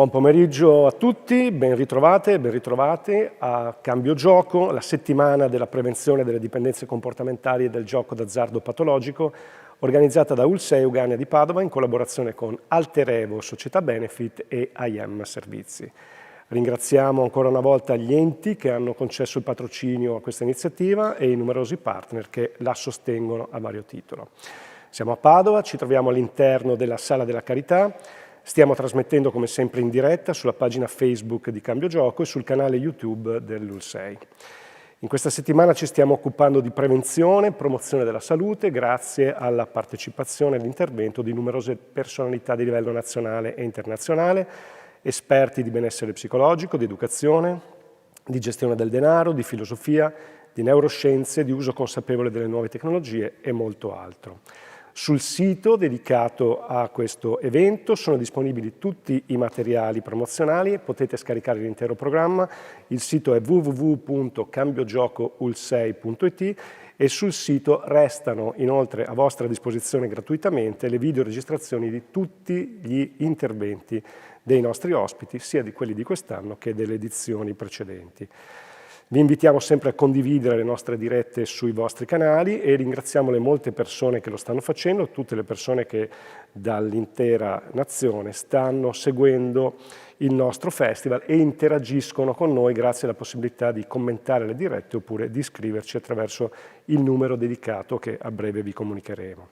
Buon pomeriggio a tutti, ben ritrovate, ben ritrovati a Cambio Gioco, la settimana della prevenzione delle dipendenze comportamentali e del gioco d'azzardo patologico, organizzata da ULSEI Eugania di Padova in collaborazione con Alterevo Società Benefit e IM Servizi. Ringraziamo ancora una volta gli enti che hanno concesso il patrocinio a questa iniziativa e i numerosi partner che la sostengono a vario titolo. Siamo a Padova, ci troviamo all'interno della Sala della Carità. Stiamo trasmettendo come sempre in diretta sulla pagina Facebook di Cambio Gioco e sul canale YouTube dell'ULSEI. In questa settimana ci stiamo occupando di prevenzione e promozione della salute grazie alla partecipazione e all'intervento di numerose personalità di livello nazionale e internazionale, esperti di benessere psicologico, di educazione, di gestione del denaro, di filosofia, di neuroscienze, di uso consapevole delle nuove tecnologie e molto altro. Sul sito dedicato a questo evento sono disponibili tutti i materiali promozionali, potete scaricare l'intero programma, il sito è www.cambiogiocoulsei.it e sul sito restano inoltre a vostra disposizione gratuitamente le videoregistrazioni di tutti gli interventi dei nostri ospiti, sia di quelli di quest'anno che delle edizioni precedenti. Vi invitiamo sempre a condividere le nostre dirette sui vostri canali e ringraziamo le molte persone che lo stanno facendo, tutte le persone che dall'intera nazione stanno seguendo il nostro festival e interagiscono con noi grazie alla possibilità di commentare le dirette oppure di iscriverci attraverso il numero dedicato che a breve vi comunicheremo.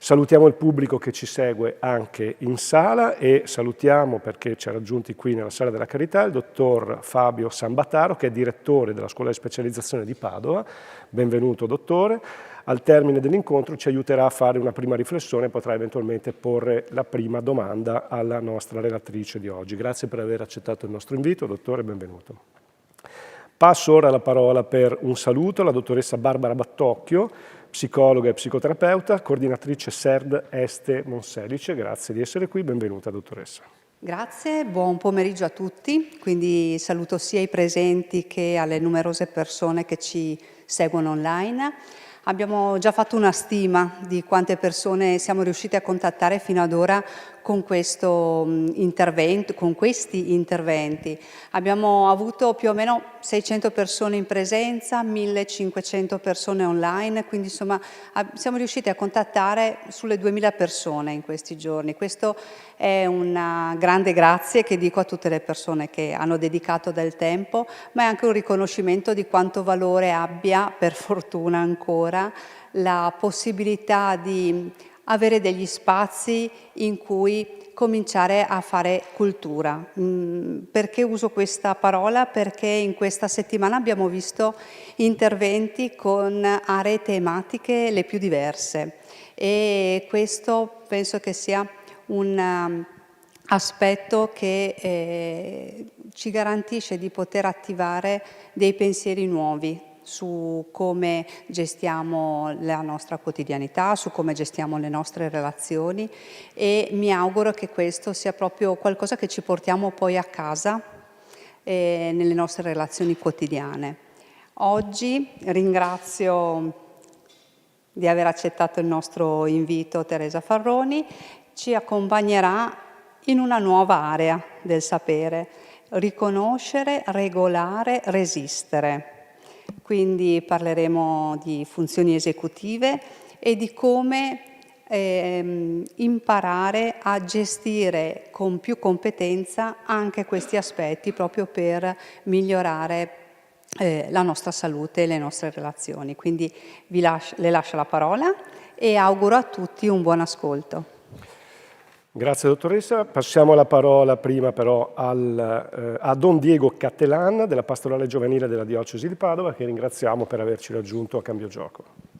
Salutiamo il pubblico che ci segue anche in sala e salutiamo, perché ci ha raggiunti qui nella Sala della Carità, il dottor Fabio Sambataro, che è direttore della Scuola di Specializzazione di Padova. Benvenuto, dottore. Al termine dell'incontro ci aiuterà a fare una prima riflessione e potrà eventualmente porre la prima domanda alla nostra relatrice di oggi. Grazie per aver accettato il nostro invito, dottore, benvenuto. Passo ora la parola per un saluto alla dottoressa Barbara Battocchio, psicologa e psicoterapeuta, coordinatrice SERD Este Monselice. Grazie di essere qui, benvenuta dottoressa. Grazie, buon pomeriggio a tutti, quindi saluto sia i presenti che alle numerose persone che ci seguono online. Abbiamo già fatto una stima di quante persone siamo riusciti a contattare fino ad ora con questo intervento, con questi interventi. Abbiamo avuto più o meno 600 persone in presenza, 1500 persone online, quindi insomma siamo riusciti a contattare sulle 2000 persone in questi giorni. Questo è una grande grazie che dico a tutte le persone che hanno dedicato del tempo, ma è anche un riconoscimento di quanto valore abbia, per fortuna ancora, la possibilità di avere degli spazi in cui cominciare a fare cultura. Perché uso questa parola? Perché in questa settimana abbiamo visto interventi con aree tematiche le più diverse e questo penso che sia un aspetto che ci garantisce di poter attivare dei pensieri nuovi su come gestiamo la nostra quotidianità, su come gestiamo le nostre relazioni e mi auguro che questo sia proprio qualcosa che ci portiamo poi a casa e nelle nostre relazioni quotidiane. Oggi ringrazio di aver accettato il nostro invito Teresa Farroni, ci accompagnerà in una nuova area del sapere, riconoscere, regolare, resistere. Quindi parleremo di funzioni esecutive e di come imparare a gestire con più competenza anche questi aspetti proprio per migliorare la nostra salute e le nostre relazioni. Quindi le lascio la parola e auguro a tutti un buon ascolto. Grazie dottoressa. Passiamo la parola prima però a Don Diego Cattelan della Pastorale Giovanile della Diocesi di Padova, che ringraziamo per averci raggiunto a Cambio Gioco.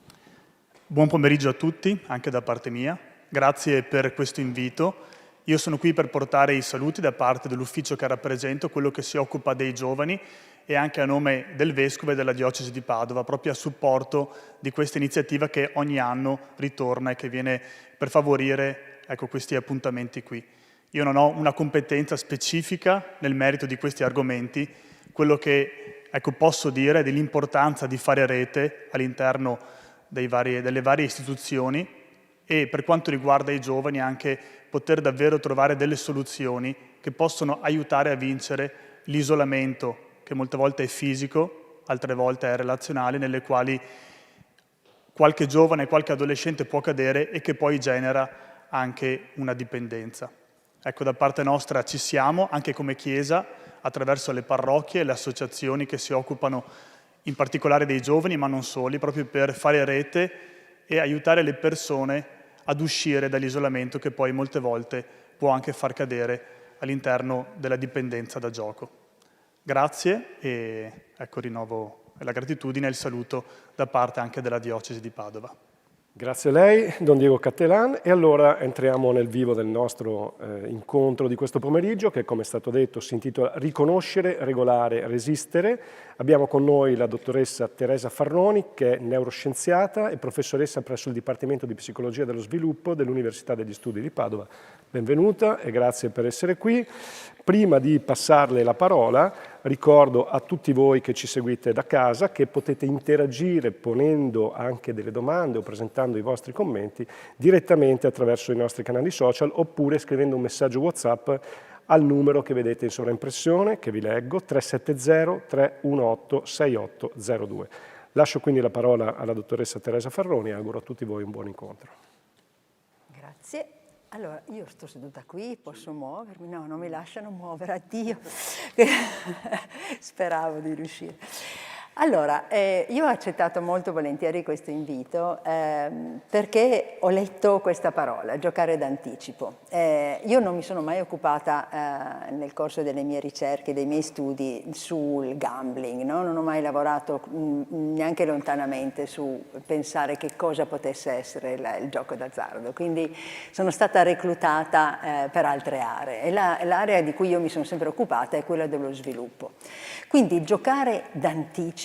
Buon pomeriggio a tutti, anche da parte mia. Grazie per questo invito. Io sono qui per portare i saluti da parte dell'ufficio che rappresento, quello che si occupa dei giovani, e anche a nome del Vescovo e della Diocesi di Padova, proprio a supporto di questa iniziativa che ogni anno ritorna e che viene per favorire questi appuntamenti qui. Io non ho una competenza specifica nel merito di questi argomenti, quello che posso dire è dell'importanza di fare rete all'interno delle varie istituzioni e per quanto riguarda i giovani anche poter davvero trovare delle soluzioni che possono aiutare a vincere l'isolamento, che molte volte è fisico, altre volte è relazionale, nelle quali qualche giovane, qualche adolescente può cadere e che poi genera anche una dipendenza. Ecco, da parte nostra ci siamo, anche come Chiesa, attraverso le parrocchie e le associazioni che si occupano in particolare dei giovani, ma non soli, proprio per fare rete e aiutare le persone ad uscire dall'isolamento che poi molte volte può anche far cadere all'interno della dipendenza da gioco. Grazie e rinnovo la gratitudine e il saluto da parte anche della Diocesi di Padova. Grazie a lei, Don Diego Cattelan. E allora entriamo nel vivo del nostro incontro di questo pomeriggio, che come è stato detto si intitola Riconoscere, regolare, resistere. Abbiamo con noi la dottoressa Teresa Farroni, che è neuroscienziata e professoressa presso il Dipartimento di Psicologia dello Sviluppo dell'Università degli Studi di Padova. Benvenuta e grazie per essere qui. Prima di passarle la parola, ricordo a tutti voi che ci seguite da casa che potete interagire ponendo anche delle domande o presentando i vostri commenti direttamente attraverso i nostri canali social oppure scrivendo un messaggio WhatsApp al numero che vedete in sovraimpressione, che vi leggo, 370-318-6802. Lascio quindi la parola alla dottoressa Teresa Farroni e auguro a tutti voi un buon incontro. Grazie. Allora, io sto seduta qui, posso muovermi? No, non mi lasciano muovere, addio. Speravo di riuscire. Allora, io ho accettato molto volentieri questo invito perché ho letto questa parola, giocare d'anticipo. Io non mi sono mai occupata nel corso delle mie ricerche, dei miei studi sul gambling, no? Non ho mai lavorato neanche lontanamente su pensare che cosa potesse essere il gioco d'azzardo, quindi sono stata reclutata per altre aree e l'area di cui io mi sono sempre occupata è quella dello sviluppo. Quindi giocare d'anticipo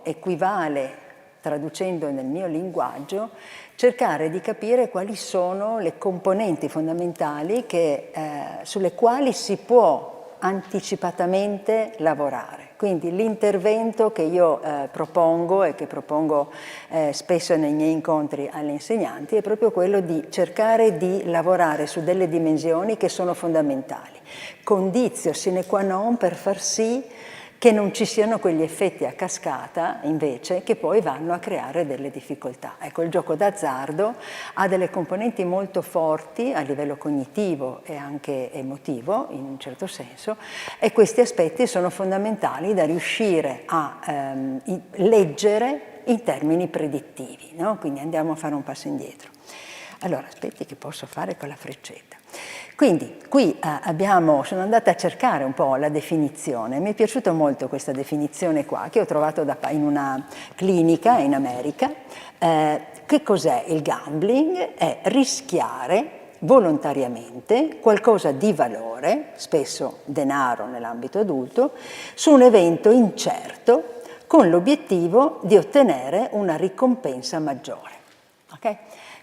equivale, traducendo nel mio linguaggio, cercare di capire quali sono le componenti fondamentali sulle quali si può anticipatamente lavorare. Quindi l'intervento che io propongo e che propongo spesso nei miei incontri alle insegnanti è proprio quello di cercare di lavorare su delle dimensioni che sono fondamentali. Conditio sine qua non per far sì che non ci siano quegli effetti a cascata, invece, che poi vanno a creare delle difficoltà. Ecco, il gioco d'azzardo ha delle componenti molto forti a livello cognitivo e anche emotivo, in un certo senso, e questi aspetti sono fondamentali da riuscire a leggere in termini predittivi, no? Quindi andiamo a fare un passo indietro. Allora, aspetti che posso fare con la freccetta. Quindi qui sono andata a cercare un po' la definizione, mi è piaciuta molto questa definizione qua che ho trovato in una clinica in America. Che cos'è il gambling? È rischiare volontariamente qualcosa di valore, spesso denaro nell'ambito adulto, su un evento incerto con l'obiettivo di ottenere una ricompensa maggiore. Okay?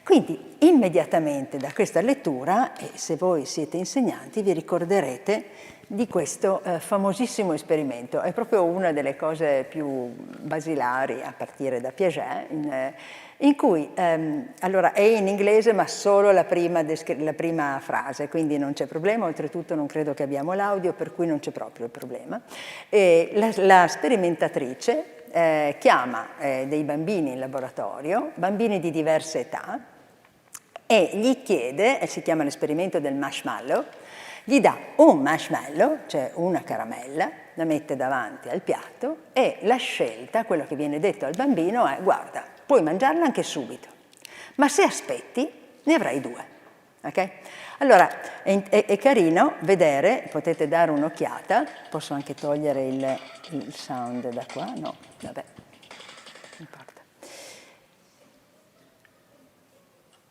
Quindi immediatamente da questa lettura, e se voi siete insegnanti vi ricorderete di questo famosissimo esperimento. È proprio una delle cose più basilari a partire da Piaget, in cui, allora è in inglese ma solo la prima frase, quindi non c'è problema, oltretutto non credo che abbiamo l'audio, per cui non c'è proprio il problema. E la sperimentatrice chiama dei bambini in laboratorio, bambini di diverse età, e gli chiede, e si chiama l'esperimento del marshmallow, gli dà un marshmallow, cioè una caramella, la mette davanti al piatto e la scelta, quello che viene detto al bambino è: guarda, puoi mangiarla anche subito, ma se aspetti ne avrai 2. Okay? Allora, è carino vedere, potete dare un'occhiata, posso anche togliere il sound da qua? No, vabbè, non importa.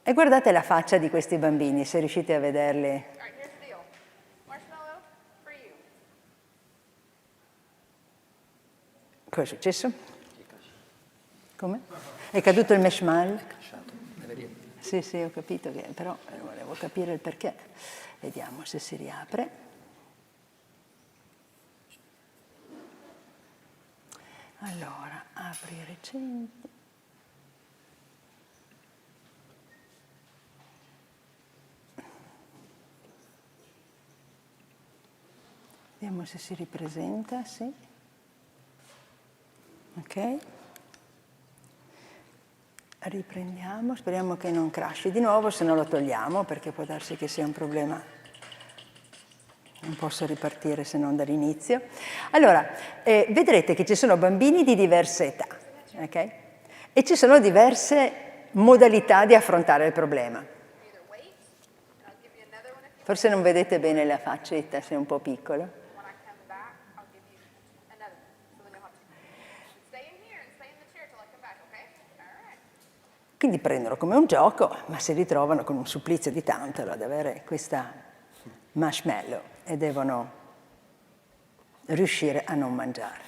E guardate la faccia di questi bambini, se riuscite a vederli. Cosa è successo? Come? È caduto il marshmallow? Sì, sì, ho capito, però volevo capire il perché. Vediamo se si riapre. Allora, apri i recenti. Vediamo se si ripresenta, sì. Ok. Riprendiamo, speriamo che non crashi di nuovo, se no lo togliamo perché può darsi che sia un problema. Non posso ripartire se non dall'inizio. Allora, vedrete che ci sono bambini di diverse età, ok? E ci sono diverse modalità di affrontare il problema. Forse non vedete bene la faccetta, se è un po' piccolo. Quindi prendono come un gioco, ma si ritrovano con un supplizio di tantalo ad avere questa marshmallow e devono riuscire a non mangiare.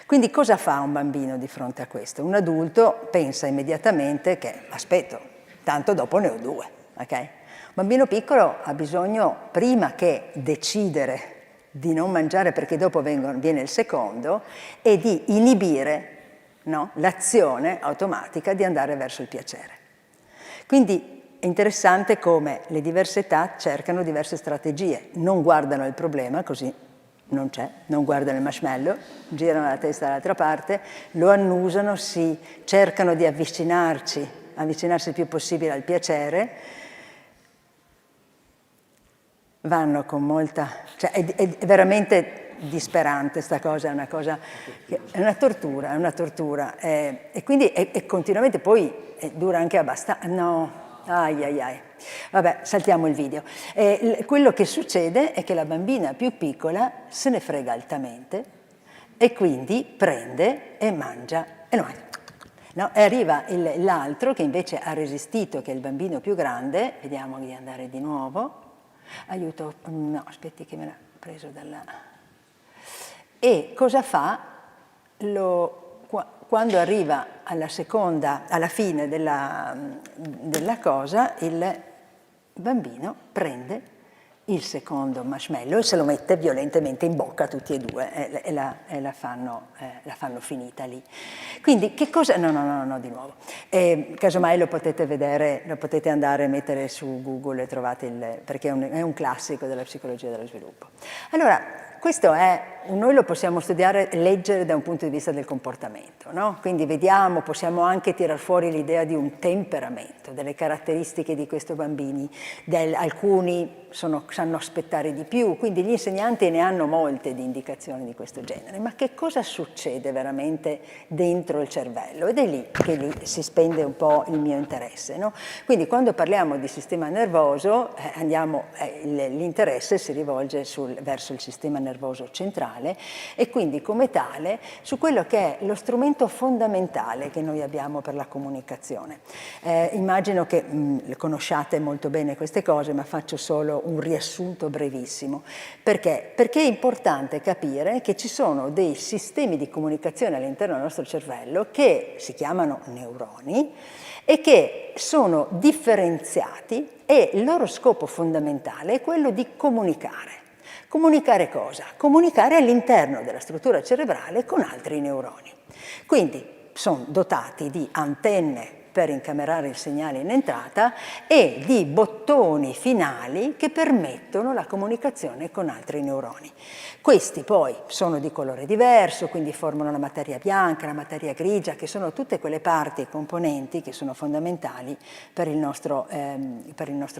Quindi cosa fa un bambino di fronte a questo? Un adulto pensa immediatamente che, aspetto, tanto dopo ne ho 2, ok? Un bambino piccolo ha bisogno, prima che decidere di non mangiare perché dopo viene il secondo, e di inibire, no, l'azione automatica di andare verso il piacere. Quindi è interessante come le diverse età cercano diverse strategie, non guardano il problema, così non c'è, non guardano il marshmallow, girano la testa dall'altra parte, lo annusano, cercano di avvicinarsi il più possibile al piacere, vanno con molta... cioè è veramente disperante sta cosa, è una tortura, e quindi è continuamente, poi dura anche abbastanza, no, ai. Vabbè, saltiamo il video. Quello che succede è che la bambina più piccola se ne frega altamente e quindi prende e mangia, e no, e arriva l'altro che invece ha resistito, che è il bambino più grande, vediamo di andare di nuovo, aiuto, no, aspetti che me l'ha preso dalla... E cosa fa? Quando arriva alla fine della cosa, il bambino prende il secondo marshmallow e se lo mette violentemente in bocca tutti e 2 e la fanno finita lì. Quindi che cosa... No, di nuovo. Casomai lo potete vedere, lo potete andare a mettere su Google e trovate perché è un classico della psicologia dello sviluppo. Allora, questo noi lo possiamo studiare e leggere da un punto di vista del comportamento, no? Quindi possiamo anche tirar fuori l'idea di un temperamento, delle caratteristiche di questi bambini, alcuni sanno aspettare di più, quindi gli insegnanti ne hanno molte di indicazioni di questo genere, ma che cosa succede veramente dentro il cervello? Ed è lì che si spende un po' il mio interesse, no? Quindi quando parliamo di sistema nervoso, l'interesse si rivolge verso il sistema nervoso centrale e quindi come tale su quello che è lo strumento fondamentale che noi abbiamo per la comunicazione. Immagino che conosciate molto bene queste cose, ma faccio solo un riassunto brevissimo. Perché? Perché è importante capire che ci sono dei sistemi di comunicazione all'interno del nostro cervello che si chiamano neuroni e che sono differenziati e il loro scopo fondamentale è quello di comunicare. Comunicare cosa? Comunicare all'interno della struttura cerebrale con altri neuroni. Quindi sono dotati di antenne per incamerare il segnale in entrata e di bottoni finali che permettono la comunicazione con altri neuroni. Questi poi sono di colore diverso, quindi formano la materia bianca, la materia grigia, che sono tutte quelle parti e componenti che sono fondamentali per il nostro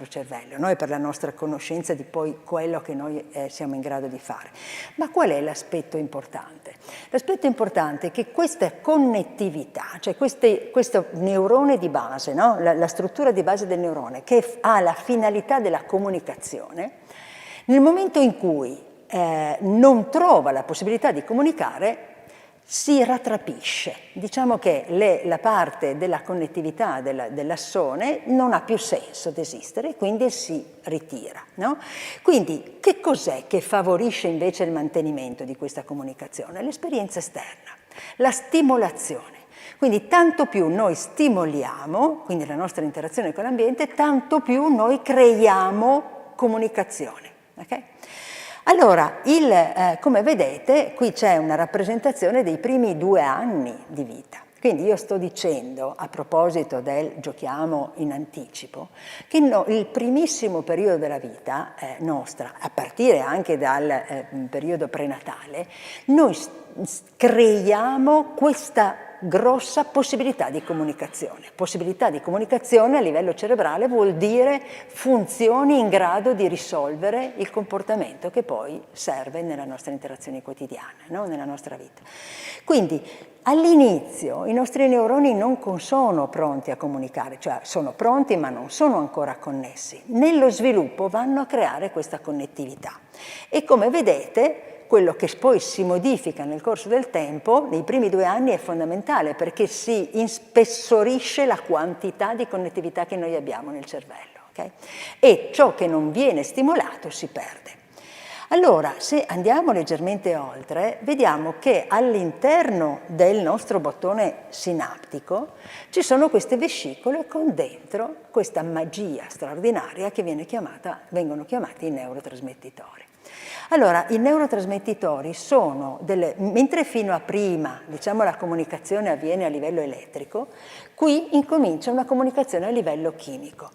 cervello, no? E per la nostra conoscenza di poi quello che noi siamo in grado di fare. Ma qual è l'aspetto importante? L'aspetto importante è che questa connettività, cioè questo neurone di base, no? la struttura di base del neurone, che ha la finalità della comunicazione, nel momento in cui non trova la possibilità di comunicare, si rattrapisce. Diciamo che la parte della connettività dell'assone non ha più senso di esistere, quindi si ritira, no? Quindi che cos'è che favorisce invece il mantenimento di questa comunicazione? L'esperienza esterna, la stimolazione. Quindi tanto più noi stimoliamo, quindi la nostra interazione con l'ambiente, tanto più noi creiamo comunicazione. Okay? Allora, come vedete, qui c'è una rappresentazione dei primi 2 anni di vita. Quindi io sto dicendo, a proposito del giochiamo in anticipo, che il primissimo periodo della vita nostra, a partire anche dal periodo prenatale, noi creiamo questa grossa possibilità di comunicazione. Possibilità di comunicazione a livello cerebrale vuol dire funzioni in grado di risolvere il comportamento che poi serve nella nostra interazione quotidiana, no? Nella nostra vita. Quindi all'inizio i nostri neuroni non sono pronti a comunicare, cioè sono pronti ma non sono ancora connessi. Nello sviluppo vanno a creare questa connettività e come vedete quello che poi si modifica nel corso del tempo, nei primi 2 anni è fondamentale perché si ispessorisce la quantità di connettività che noi abbiamo nel cervello, okay? E ciò che non viene stimolato si perde. Allora, se andiamo leggermente oltre, vediamo che all'interno del nostro bottone sinaptico ci sono queste vescicole con dentro questa magia straordinaria che vengono chiamati i neurotrasmettitori. Allora, i neurotrasmettitori sono mentre fino a prima, diciamo, la comunicazione avviene a livello elettrico, qui incomincia una comunicazione a livello chimico.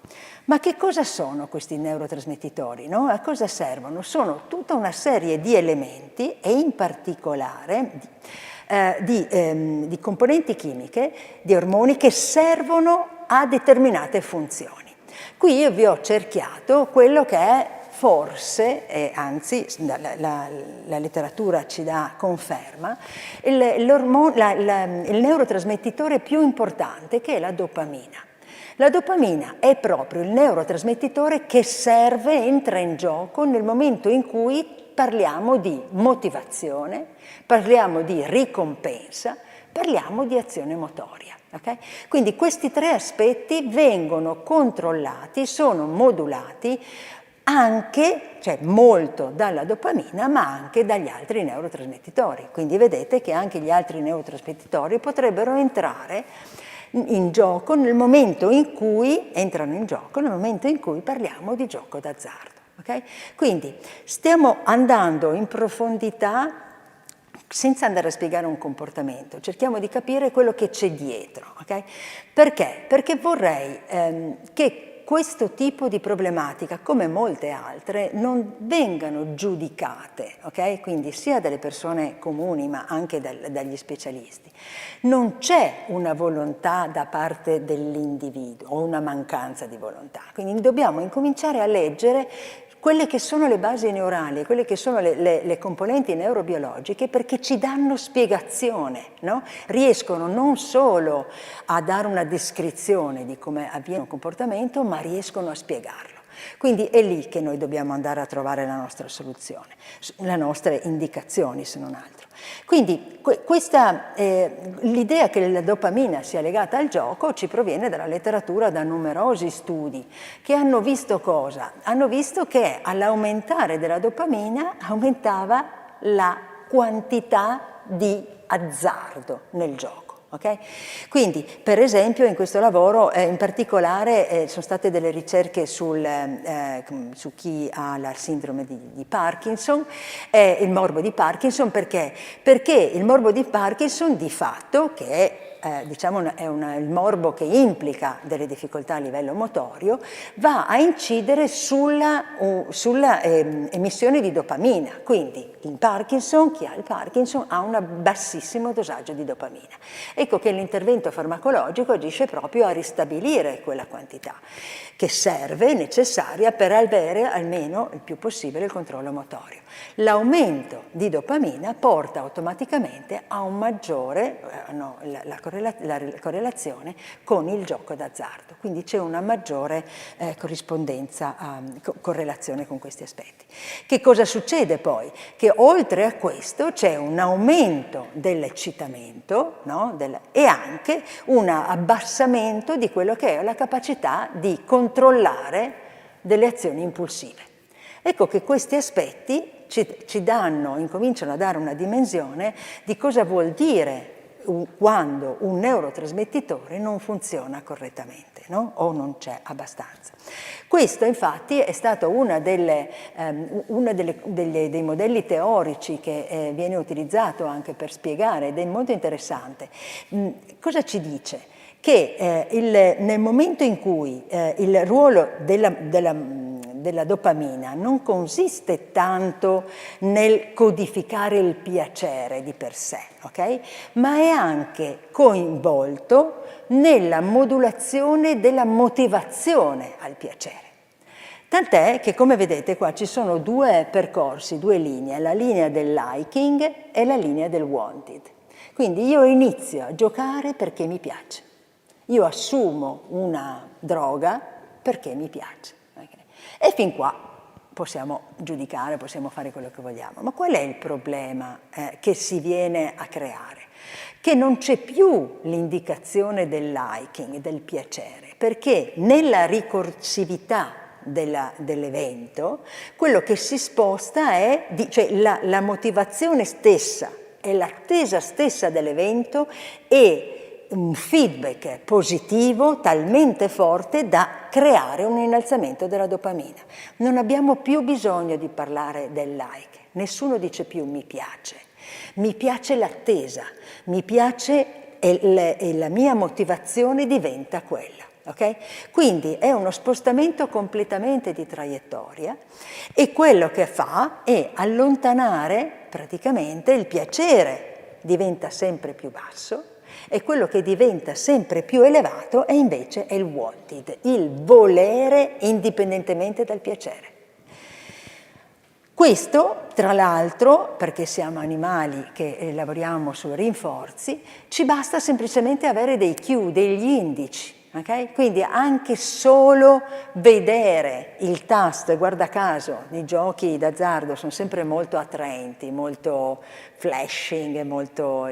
Ma che cosa sono questi neurotrasmettitori? No? A cosa servono? Sono tutta una serie di elementi e in particolare di componenti chimiche, di ormoni che servono a determinate funzioni. Qui io vi ho cerchiato quello che è forse, anzi la letteratura ci dà conferma, il neurotrasmettitore più importante che è la dopamina. La dopamina è proprio il neurotrasmettitore che entra in gioco nel momento in cui parliamo di motivazione, parliamo di ricompensa, parliamo di azione motoria. Okay? Quindi questi 3 aspetti vengono controllati, sono modulati anche, cioè molto dalla dopamina, ma anche dagli altri neurotrasmettitori. Quindi vedete che anche gli altri neurotrasmettitori potrebbero entrare in gioco nel momento in cui parliamo di gioco d'azzardo. Okay? Quindi stiamo andando in profondità senza andare a spiegare un comportamento, cerchiamo di capire quello che c'è dietro. Okay? Perché? Perché vorrei che questo tipo di problematica, come molte altre, non vengano giudicate, okay? Quindi sia dalle persone comuni ma anche dagli specialisti. Non c'è una volontà da parte dell'individuo o una mancanza di volontà, quindi dobbiamo incominciare a leggere quelle che sono le basi neurali, quelle che sono le componenti neurobiologiche, perché ci danno spiegazione, no? Riescono non solo a dare una descrizione di come avviene un comportamento, ma riescono a spiegarlo. Quindi è lì che noi dobbiamo andare a trovare la nostra soluzione, le nostre indicazioni se non altro. Quindi l'idea che la dopamina sia legata al gioco ci proviene dalla letteratura, da numerosi studi che hanno visto cosa? Hanno visto che all'aumentare della dopamina aumentava la quantità di azzardo nel gioco. Okay? Quindi, per esempio, in questo lavoro in particolare sono state delle ricerche su chi ha la sindrome di Parkinson, il morbo di Parkinson, perché? Perché il morbo di Parkinson di fatto, che è diciamo il morbo che implica delle difficoltà a livello motorio, va a incidere sulla emissione di dopamina. Quindi in Parkinson, chi ha il Parkinson ha un bassissimo dosaggio di dopamina. Ecco che l'intervento farmacologico agisce proprio a ristabilire quella quantità che serve, necessaria per avere almeno il più possibile il controllo motorio. L'aumento di dopamina porta automaticamente a un maggiore, la correlazione con il gioco d'azzardo, quindi c'è una maggiore corrispondenza, correlazione con questi aspetti. Che cosa succede poi? Che oltre a questo c'è un aumento dell'eccitamento, no? E anche un abbassamento di quello che è la capacità di controllare delle azioni impulsive. Ecco che questi aspetti incominciano a dare una dimensione di cosa vuol dire quando un neurotrasmettitore non funziona correttamente, no? O non c'è abbastanza. Questo infatti è stato uno dei modelli teorici che viene utilizzato anche per spiegare, ed è molto interessante. Cosa ci dice? Che nel momento in cui il ruolo della dopamina non consiste tanto nel codificare il piacere di per sé, ok? Ma è anche coinvolto nella modulazione della motivazione al piacere. Tant'è che, come vedete qua, ci sono due percorsi, due linee, la linea del liking e la linea del wanted. Quindi io inizio a giocare perché mi piace. Io assumo una droga perché mi piace. E fin qua possiamo giudicare, possiamo fare quello che vogliamo. Ma qual è il problema che si viene a creare? Che non c'è più l'indicazione del liking, del piacere, perché nella ricorsività dell'evento quello che si sposta è, cioè la motivazione stessa e l'attesa stessa dell'evento e un feedback positivo talmente forte da creare un innalzamento della dopamina. Non abbiamo più bisogno di parlare del like, nessuno dice più mi piace l'attesa, mi piace e la mia motivazione diventa quella. Okay? Quindi è uno spostamento completamente di traiettoria e quello che fa è allontanare praticamente il piacere, diventa sempre più basso, e quello che diventa sempre più elevato è invece il wanted, il volere indipendentemente dal piacere. Questo, tra l'altro, perché siamo animali che lavoriamo sui rinforzi, ci basta semplicemente avere dei cue, degli indici. Okay? Quindi anche solo vedere il tasto, e guarda caso, i giochi d'azzardo sono sempre molto attraenti, molto flashing, molto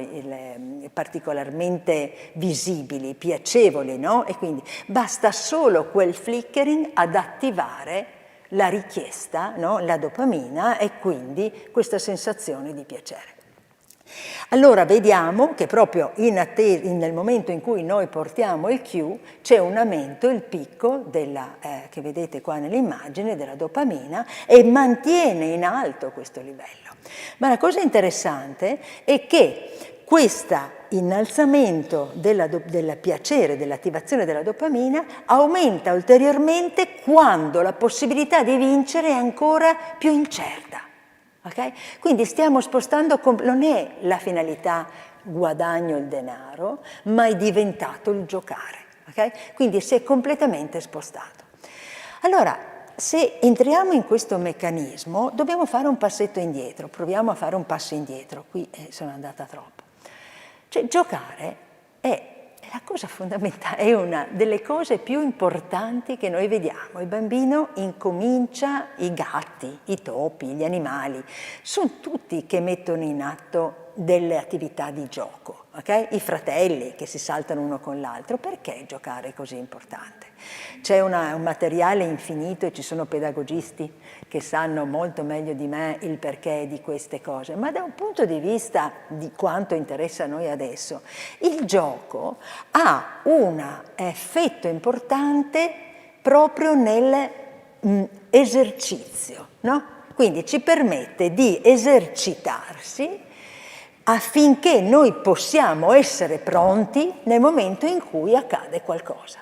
particolarmente visibili, piacevoli, no? E quindi basta solo quel flickering ad attivare la richiesta, no? La dopamina e quindi questa sensazione di piacere. Allora vediamo che proprio nel momento in cui noi portiamo il cue c'è un aumento, il picco che vedete qua nell'immagine della dopamina e mantiene in alto questo livello. Ma la cosa interessante è che questo innalzamento del piacere, dell'attivazione della dopamina aumenta ulteriormente quando la possibilità di vincere è ancora più incerta. Okay? Quindi stiamo spostando, non è la finalità guadagno il denaro, ma è diventato il giocare. Okay? Quindi si è completamente spostato. Allora, se entriamo in questo meccanismo, dobbiamo fare un passetto indietro, proviamo a fare un passo indietro, qui sono andata troppo. Cioè, giocare è la cosa fondamentale, è una delle cose più importanti che noi vediamo. Il bambino incomincia, i gatti, i topi, gli animali, sono tutti che mettono in atto delle attività di gioco, ok? I fratelli che si saltano uno con l'altro, perché giocare è così importante? C'è un materiale infinito e ci sono pedagogisti che sanno molto meglio di me il perché di queste cose, ma da un punto di vista di quanto interessa a noi adesso, il gioco ha un effetto importante proprio nell'esercizio, no? Quindi ci permette di esercitarsi affinché noi possiamo essere pronti nel momento in cui accade qualcosa.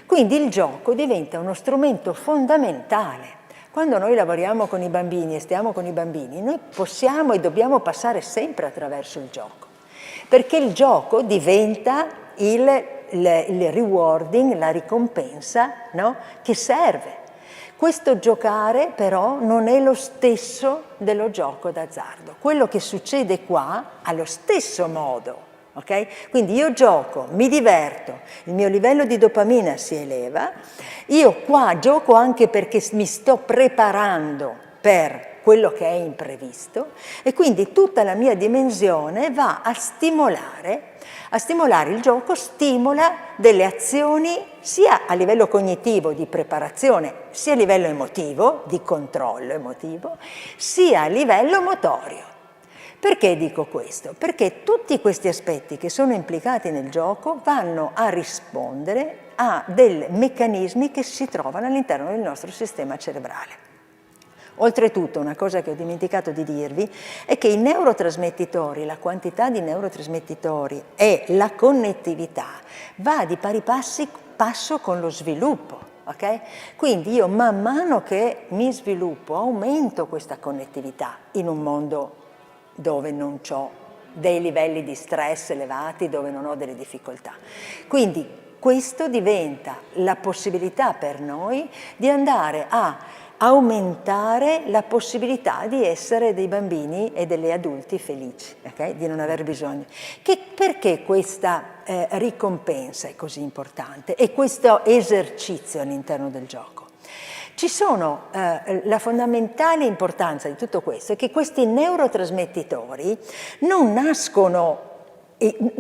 Quindi il gioco diventa uno strumento fondamentale. Quando noi lavoriamo con i bambini e stiamo con i bambini, noi possiamo e dobbiamo passare sempre attraverso il gioco, perché il gioco diventa il rewarding, la ricompensa, no? Che serve. Questo giocare però non è lo stesso dello gioco d'azzardo. Quello che succede qua allo stesso modo, ok? Quindi io gioco, mi diverto, il mio livello di dopamina si eleva, io qua gioco anche perché mi sto preparando per quello che è imprevisto e quindi tutta la mia dimensione va a stimolare il gioco, stimola delle azioni sia a livello cognitivo di preparazione, sia a livello emotivo, di controllo emotivo, sia a livello motorio. Perché dico questo? Perché tutti questi aspetti che sono implicati nel gioco vanno a rispondere a dei meccanismi che si trovano all'interno del nostro sistema cerebrale. Oltretutto, una cosa che ho dimenticato di dirvi è che i neurotrasmettitori, la quantità di neurotrasmettitori e la connettività va di pari passo con lo sviluppo, ok? Quindi io man mano che mi sviluppo aumento questa connettività in un mondo dove non ho dei livelli di stress elevati, dove non ho delle difficoltà. Quindi questo diventa la possibilità per noi di andare a aumentare la possibilità di essere dei bambini e degli adulti felici, okay? Di non aver bisogno. Perché questa ricompensa è così importante e questo esercizio all'interno del gioco? Ci sono, la fondamentale importanza di tutto questo è che questi neurotrasmettitori non nascono,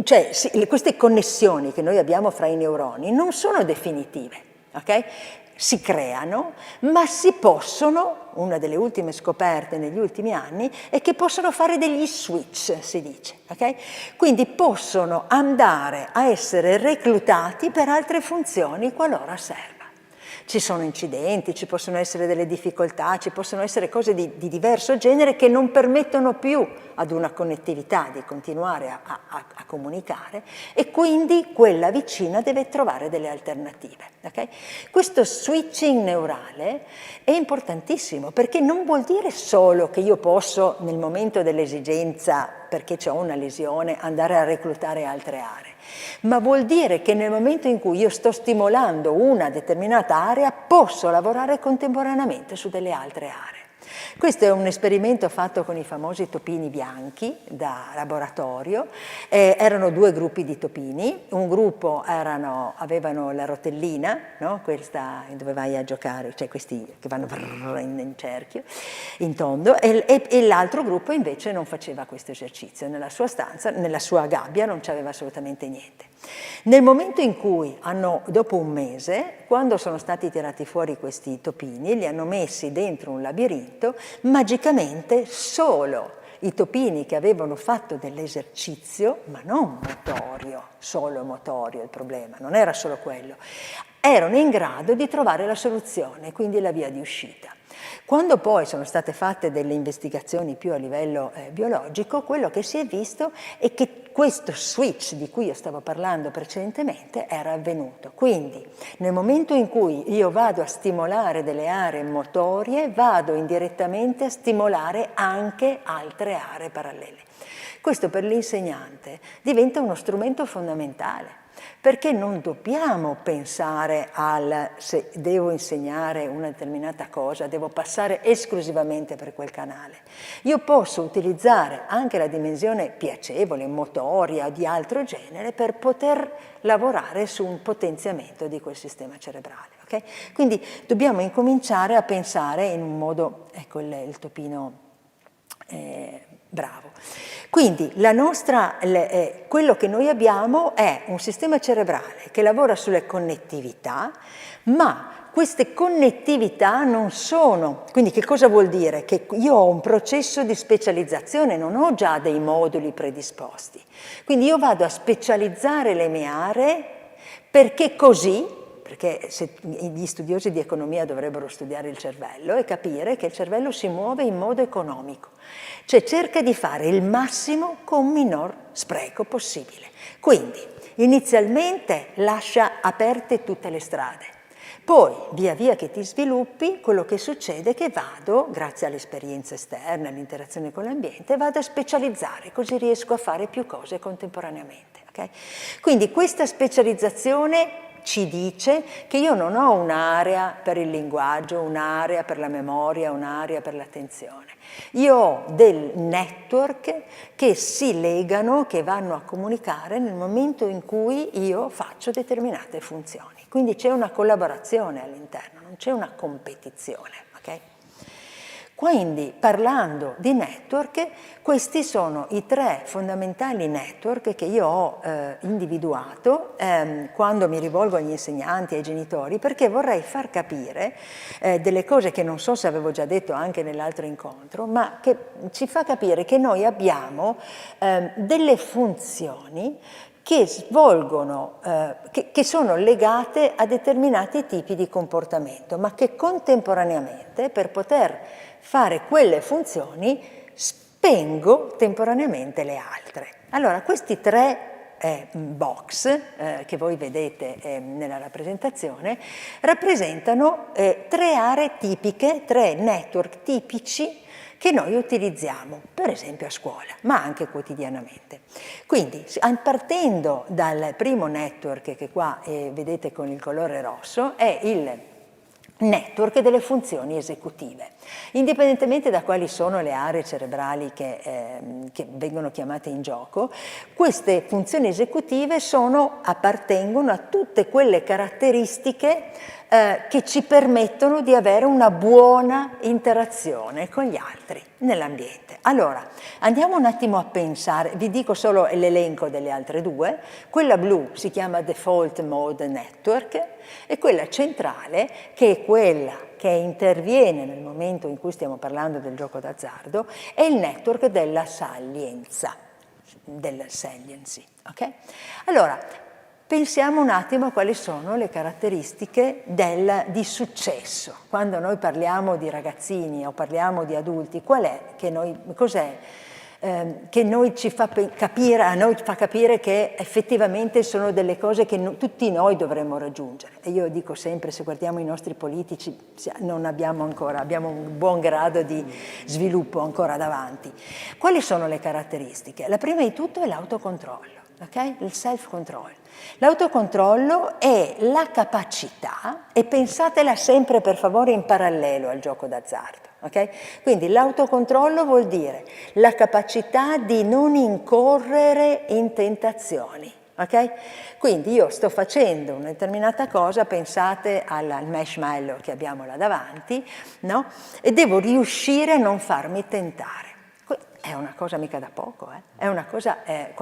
cioè queste connessioni che noi abbiamo fra i neuroni non sono definitive, ok? Si creano, ma si possono, una delle ultime scoperte negli ultimi anni, è che possono fare degli switch, si dice, ok? Quindi possono andare a essere reclutati per altre funzioni qualora serva. Ci sono incidenti, ci possono essere delle difficoltà, ci possono essere cose di diverso genere che non permettono più ad una connettività di continuare a comunicare e quindi quella vicina deve trovare delle alternative. Okay? Questo switching neurale è importantissimo perché non vuol dire solo che io posso nel momento dell'esigenza, perché ho una lesione, andare a reclutare altre aree, ma vuol dire che nel momento in cui io sto stimolando una determinata area posso lavorare contemporaneamente su delle altre aree. Questo è un esperimento fatto con i famosi topini bianchi da laboratorio. Erano due gruppi di topini, un gruppo avevano la rotellina, no? Questa dove vai a giocare, cioè questi che vanno in cerchio, in tondo, e l'altro gruppo invece non faceva questo esercizio, nella sua stanza, nella sua gabbia non c'aveva assolutamente niente. Nel momento in cui dopo un mese, quando sono stati tirati fuori questi topini, li hanno messi dentro un labirinto, magicamente solo i topini che avevano fatto dell'esercizio, ma non motorio, solo motorio il problema, non era solo quello, erano in grado di trovare la soluzione, quindi la via di uscita. Quando poi sono state fatte delle investigazioni più a livello biologico, quello che si è visto è che questo switch di cui io stavo parlando precedentemente era avvenuto. Quindi nel momento in cui io vado a stimolare delle aree motorie, vado indirettamente a stimolare anche altre aree parallele. Questo per l'insegnante diventa uno strumento fondamentale. Perché non dobbiamo pensare se devo insegnare una determinata cosa, devo passare esclusivamente per quel canale. Io posso utilizzare anche la dimensione piacevole, motoria, di altro genere, per poter lavorare su un potenziamento di quel sistema cerebrale. Okay? Quindi dobbiamo incominciare a pensare in un modo, ecco il topino Bravo. Quindi quello che noi abbiamo è un sistema cerebrale che lavora sulle connettività, ma queste connettività non sono, quindi che cosa vuol dire? Che io ho un processo di specializzazione, non ho già dei moduli predisposti. Quindi io vado a specializzare le mie aree perché gli studiosi di economia dovrebbero studiare il cervello e capire che il cervello si muove in modo economico, cioè cerca di fare il massimo con minor spreco possibile. Quindi inizialmente lascia aperte tutte le strade. Poi, via via che ti sviluppi, quello che succede è che vado, grazie all'esperienza esterna, all'interazione con l'ambiente, vado a specializzare, così riesco a fare più cose contemporaneamente. Okay? Quindi questa specializzazione ci dice che io non ho un'area per il linguaggio, un'area per la memoria, un'area per l'attenzione. Io ho del network che si legano, che vanno a comunicare nel momento in cui io faccio determinate funzioni. Quindi c'è una collaborazione all'interno, non c'è una competizione. Okay? Quindi, parlando di network, questi sono i 3 fondamentali network che io ho individuato quando mi rivolgo agli insegnanti, ai genitori, perché vorrei far capire delle cose che non so se avevo già detto anche nell'altro incontro, ma che ci fa capire che noi abbiamo delle funzioni che svolgono, che sono legate a determinati tipi di comportamento, ma che contemporaneamente, per poter fare quelle funzioni, spengo temporaneamente le altre. Allora, questi 3 box che voi vedete nella rappresentazione rappresentano 3 aree tipiche, 3 network tipici che noi utilizziamo, per esempio a scuola, ma anche quotidianamente. Quindi, partendo dal primo network che qua vedete con il colore rosso, è il network delle funzioni esecutive. Indipendentemente da quali sono le aree cerebrali che vengono chiamate in gioco, queste funzioni esecutive appartengono a tutte quelle caratteristiche che ci permettono di avere una buona interazione con gli altri nell'ambiente. Allora, andiamo un attimo a pensare, vi dico solo l'elenco delle altre 2, quella blu si chiama Default Mode Network e quella centrale, che è quella che interviene nel momento in cui stiamo parlando del gioco d'azzardo, è il network della salienza, del saliency. Okay? Allora, pensiamo un attimo a quali sono le caratteristiche di successo. Quando noi parliamo di ragazzini o parliamo di adulti, cos'è che ci fa capire, a noi fa capire che effettivamente sono delle cose che tutti noi dovremmo raggiungere. E io dico sempre, se guardiamo i nostri politici, abbiamo un buon grado di sviluppo ancora davanti. Quali sono le caratteristiche? La prima di tutto è l'autocontrollo, okay? Il self-control. L'autocontrollo è la capacità, e pensatela sempre per favore in parallelo al gioco d'azzardo. Okay? Quindi l'autocontrollo vuol dire la capacità di non incorrere in tentazioni. Okay? Quindi io sto facendo una determinata cosa, pensate al marshmallow che abbiamo là davanti, no? E devo riuscire a non farmi tentare. È una cosa mica da poco, È una cosa,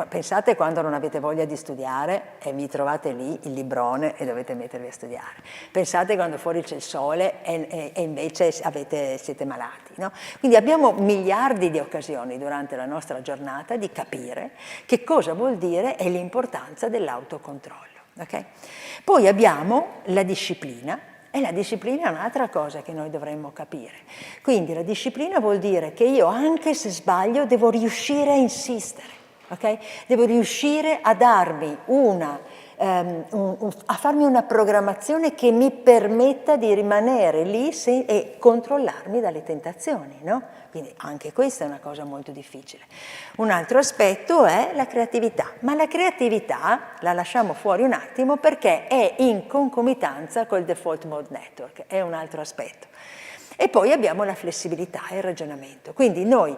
pensate quando non avete voglia di studiare e vi trovate lì il librone e dovete mettervi a studiare. Pensate quando fuori c'è il sole e invece siete malati, no? Quindi abbiamo miliardi di occasioni durante la nostra giornata di capire che cosa vuol dire e l'importanza dell'autocontrollo. Okay? Poi abbiamo la disciplina. E la disciplina è un'altra cosa che noi dovremmo capire. Quindi la disciplina vuol dire che io, anche se sbaglio, devo riuscire a insistere, okay? Devo riuscire a darmi a farmi una programmazione che mi permetta di rimanere lì e controllarmi dalle tentazioni, no? Quindi anche questa è una cosa molto difficile. Un altro aspetto è la creatività, ma la creatività la lasciamo fuori un attimo perché è in concomitanza col Default Mode Network, è un altro aspetto. E poi abbiamo la flessibilità e il ragionamento, quindi noi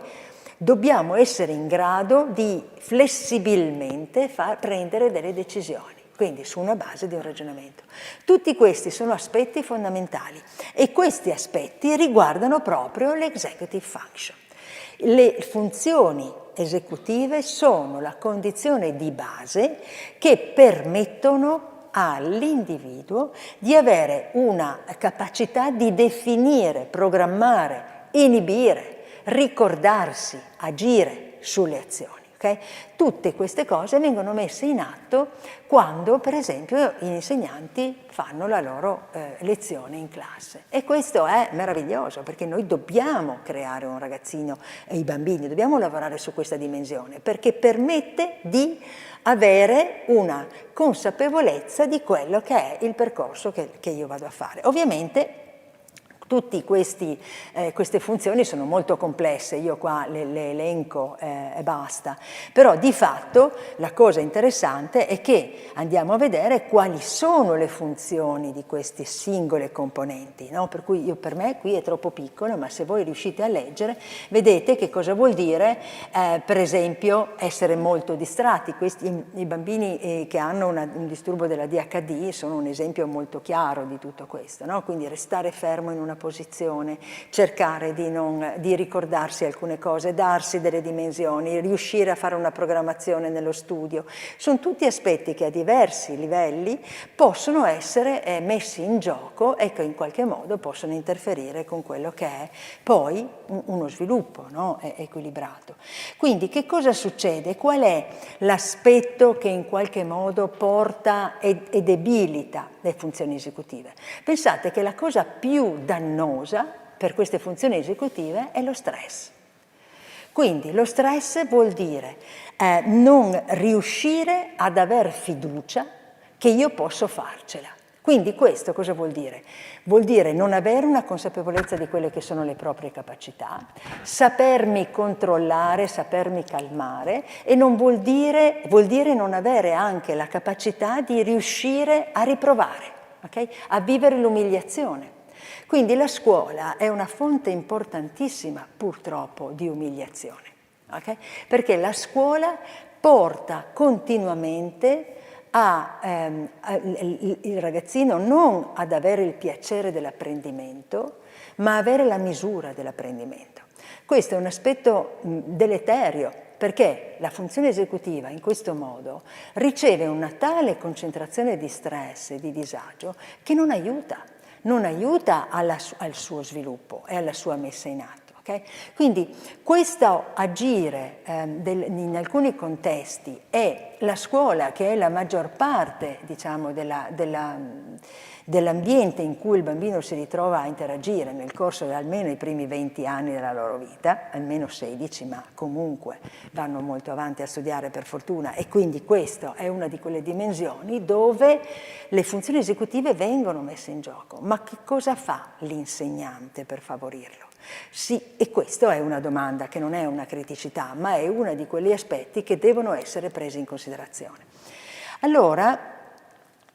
dobbiamo essere in grado di flessibilmente prendere delle decisioni. Quindi su una base di un ragionamento. Tutti questi sono aspetti fondamentali e questi aspetti riguardano proprio l'executive function. Le funzioni esecutive sono la condizione di base che permettono all'individuo di avere una capacità di definire, programmare, inibire, ricordarsi, agire sulle azioni. Okay? Tutte queste cose vengono messe in atto quando, per esempio, gli insegnanti fanno la loro lezione in classe. E questo è meraviglioso, perché noi dobbiamo creare un ragazzino e i bambini, dobbiamo lavorare su questa dimensione, perché permette di avere una consapevolezza di quello che è il percorso che io vado a fare. Ovviamente tutte queste funzioni sono molto complesse, io qua le elenco e basta, però di fatto la cosa interessante è che andiamo a vedere quali sono le funzioni di queste singole componenti, no? Per cui per me qui è troppo piccolo, ma se voi riuscite a leggere vedete che cosa vuol dire per esempio essere molto distratti. I bambini che hanno un disturbo della DHD sono un esempio molto chiaro di tutto questo, no? Quindi restare fermo in una posizione, cercare di ricordarsi alcune cose, darsi delle dimensioni, riuscire a fare una programmazione nello studio. Sono tutti aspetti che a diversi livelli possono essere messi in gioco e che in qualche modo possono interferire con quello che è poi uno sviluppo, no? Equilibrato. Quindi che cosa succede? Qual è l'aspetto che in qualche modo porta e debilita le funzioni esecutive? Pensate che la cosa più dannosa per queste funzioni esecutive è lo stress. Quindi lo stress vuol dire non riuscire ad aver fiducia che io posso farcela. Quindi questo cosa vuol dire? Vuol dire non avere una consapevolezza di quelle che sono le proprie capacità, sapermi controllare, sapermi calmare, e vuol dire non avere anche la capacità di riuscire a riprovare, okay? A vivere l'umiliazione. Quindi la scuola è una fonte importantissima, purtroppo, di umiliazione, okay? Perché la scuola porta continuamente il ragazzino non ad avere il piacere dell'apprendimento, ma avere la misura dell'apprendimento. Questo è un aspetto deleterio, perché la funzione esecutiva in questo modo riceve una tale concentrazione di stress e di disagio che non aiuta al suo sviluppo e alla sua messa in atto. Okay? Quindi questo agire in alcuni contesti è la scuola, che è la maggior parte, diciamo, dell'ambiente in cui il bambino si ritrova a interagire nel corso di almeno i primi 20 anni della loro vita, almeno 16, ma comunque vanno molto avanti a studiare per fortuna, e quindi questa è una di quelle dimensioni dove le funzioni esecutive vengono messe in gioco. Ma che cosa fa l'insegnante per favorirlo? Sì, e questa è una domanda che non è una criticità, ma è uno di quegli aspetti che devono essere presi in considerazione. Allora,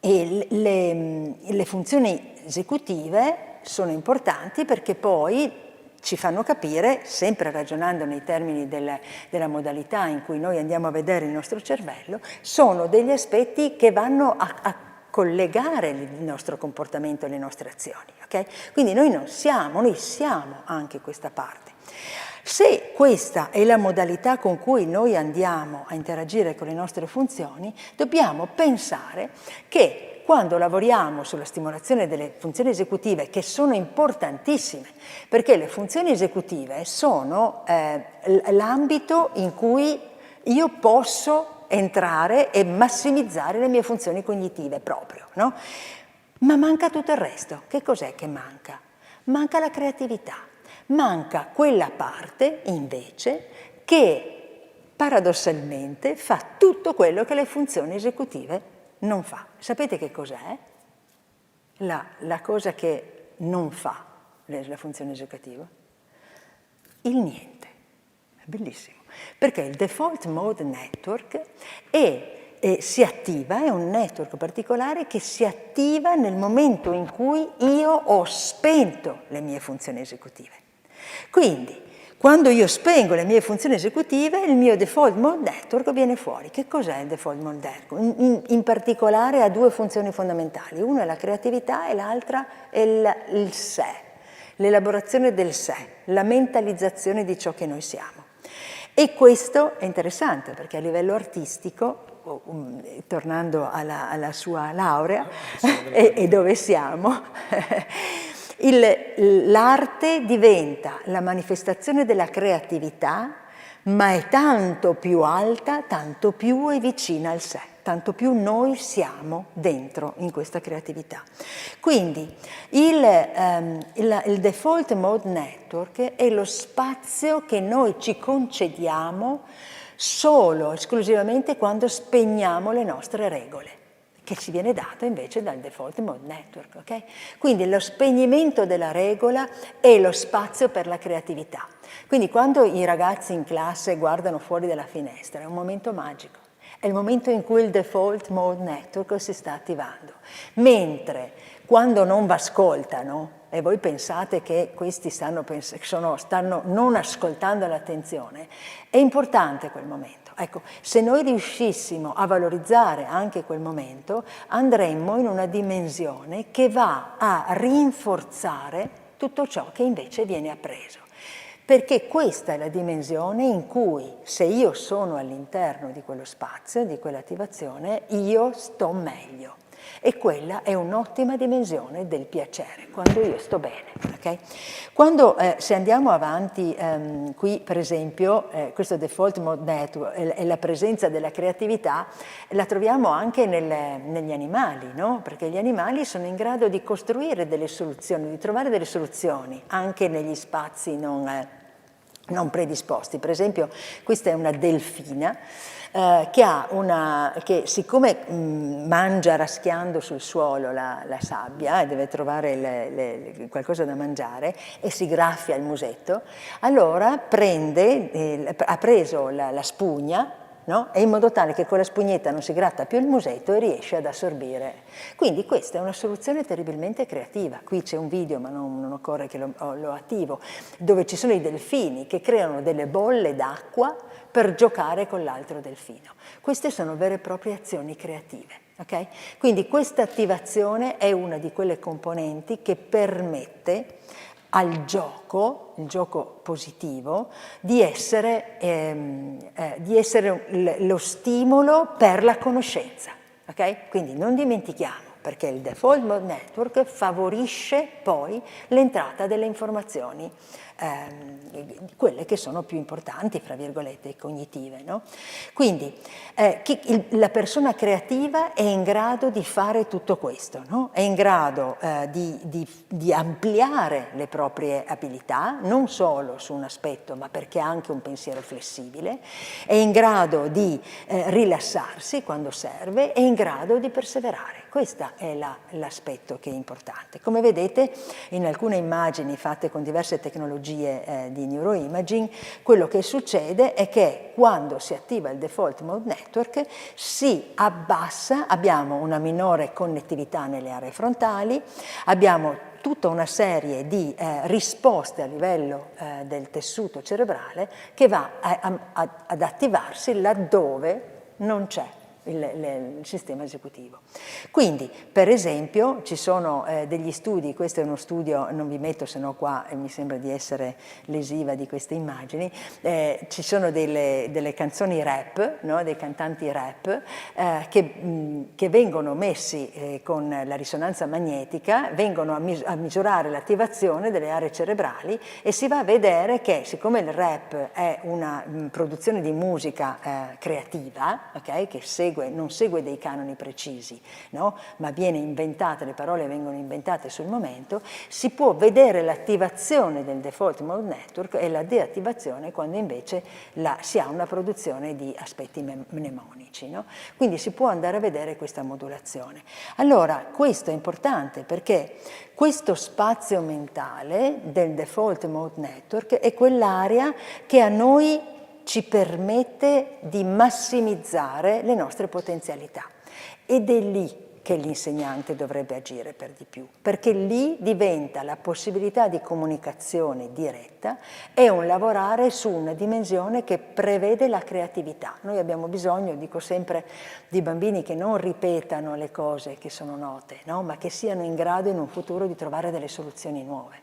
le funzioni esecutive sono importanti perché poi ci fanno capire, sempre ragionando nei termini della modalità in cui noi andiamo a vedere il nostro cervello, sono degli aspetti che vanno a collegare il nostro comportamento e le nostre azioni. Okay? Quindi noi siamo anche questa parte. Se questa è la modalità con cui noi andiamo a interagire con le nostre funzioni, dobbiamo pensare che quando lavoriamo sulla stimolazione delle funzioni esecutive, che sono importantissime, perché le funzioni esecutive sono l'ambito in cui io posso entrare e massimizzare le mie funzioni cognitive proprio, no? Ma manca tutto il resto. Che cos'è che manca? Manca la creatività, manca quella parte invece che paradossalmente fa tutto quello che le funzioni esecutive non fa. Sapete che cos'è? La cosa che non fa la funzione esecutiva? Il niente. È bellissimo. Perché il Default Mode Network si attiva, è un network particolare che si attiva nel momento in cui io ho spento le mie funzioni esecutive. Quindi, quando io spengo le mie funzioni esecutive, il mio Default Mode Network viene fuori. Che cos'è il Default Mode Network? In particolare ha due funzioni fondamentali. Una è la creatività e l'altra è il sé. l'elaborazione del sé, la mentalizzazione di ciò che noi siamo. E questo è interessante perché a livello artistico, tornando alla sua laurea e dove siamo, l'arte diventa la manifestazione della creatività, ma è tanto più alta, tanto più è vicina al sé, tanto più noi siamo dentro in questa creatività. Quindi il Default Mode Network è lo spazio che noi ci concediamo solo, esclusivamente quando spegniamo le nostre regole, che ci viene dato invece dal Default Mode Network. Okay? Quindi lo spegnimento della regola è lo spazio per la creatività. Quindi quando i ragazzi in classe guardano fuori dalla finestra è un momento magico, è il momento in cui il Default Mode Network si sta attivando, mentre quando non vi ascoltano e voi pensate che questi stanno non ascoltando l'attenzione, è importante quel momento. Ecco, se noi riuscissimo a valorizzare anche quel momento, andremmo in una dimensione che va a rinforzare tutto ciò che invece viene appreso. Perché questa è la dimensione in cui, se io sono all'interno di quello spazio, di quell'attivazione, io sto meglio. E quella è un'ottima dimensione del piacere, quando io sto bene. Okay? Quando, se andiamo avanti, qui per esempio, questo Default Mode Network e la presenza della creatività la troviamo anche negli animali, no? Perché gli animali sono in grado di costruire delle soluzioni, di trovare delle soluzioni, anche negli spazi non predisposti. Per esempio, questa è una delfina, che siccome mangia raschiando sul suolo la sabbia e deve trovare qualcosa da mangiare e si graffia il musetto, allora ha preso la spugna, no? E in modo tale che con la spugnetta non si gratta più il musetto e riesce ad assorbire. Quindi questa è una soluzione terribilmente creativa. Qui c'è un video, ma non occorre che lo attivo, dove ci sono i delfini che creano delle bolle d'acqua per giocare con l'altro delfino. Queste sono vere e proprie azioni creative. Okay? Quindi questa attivazione è una di quelle componenti che permette al gioco, il gioco positivo, di essere lo stimolo per la conoscenza. Okay? Quindi non dimentichiamo, perché il Default Mode Network favorisce poi l'entrata delle informazioni, quelle che sono più importanti, fra virgolette, cognitive. No? Quindi la persona creativa è in grado di fare tutto questo, no? È in grado di ampliare le proprie abilità, non solo su un aspetto, ma perché ha anche un pensiero flessibile, è in grado di rilassarsi quando serve, è in grado di perseverare. Questo è l'aspetto che è importante. Come vedete, in alcune immagini fatte con diverse tecnologie di neuroimaging, quello che succede è che quando si attiva il Default Mode Network si abbassa, abbiamo una minore connettività nelle aree frontali, abbiamo tutta una serie di risposte a livello del tessuto cerebrale che va ad attivarsi laddove non c'è il sistema esecutivo. Quindi, per esempio, ci sono degli studi, questo è uno studio, non vi metto se no qua mi sembra di essere lesiva di queste immagini, ci sono delle canzoni rap, no? Dei cantanti rap che vengono messi con la risonanza magnetica, vengono a misurare l'attivazione delle aree cerebrali e si va a vedere che, siccome il rap è una produzione di musica creativa, okay, che non segue dei canoni precisi, no? Ma viene inventata, le parole vengono inventate sul momento, si può vedere l'attivazione del Default Mode Network e la deattivazione quando invece si ha una produzione di aspetti mnemonici. No? Quindi si può andare a vedere questa modulazione. Allora, questo è importante perché questo spazio mentale del Default Mode Network è quell'area che a noi ci permette di massimizzare le nostre potenzialità ed è lì che l'insegnante dovrebbe agire per di più, perché lì diventa la possibilità di comunicazione diretta e un lavorare su una dimensione che prevede la creatività. Noi abbiamo bisogno, dico sempre, di bambini che non ripetano le cose che sono note, no? Ma che siano in grado in un futuro di trovare delle soluzioni nuove.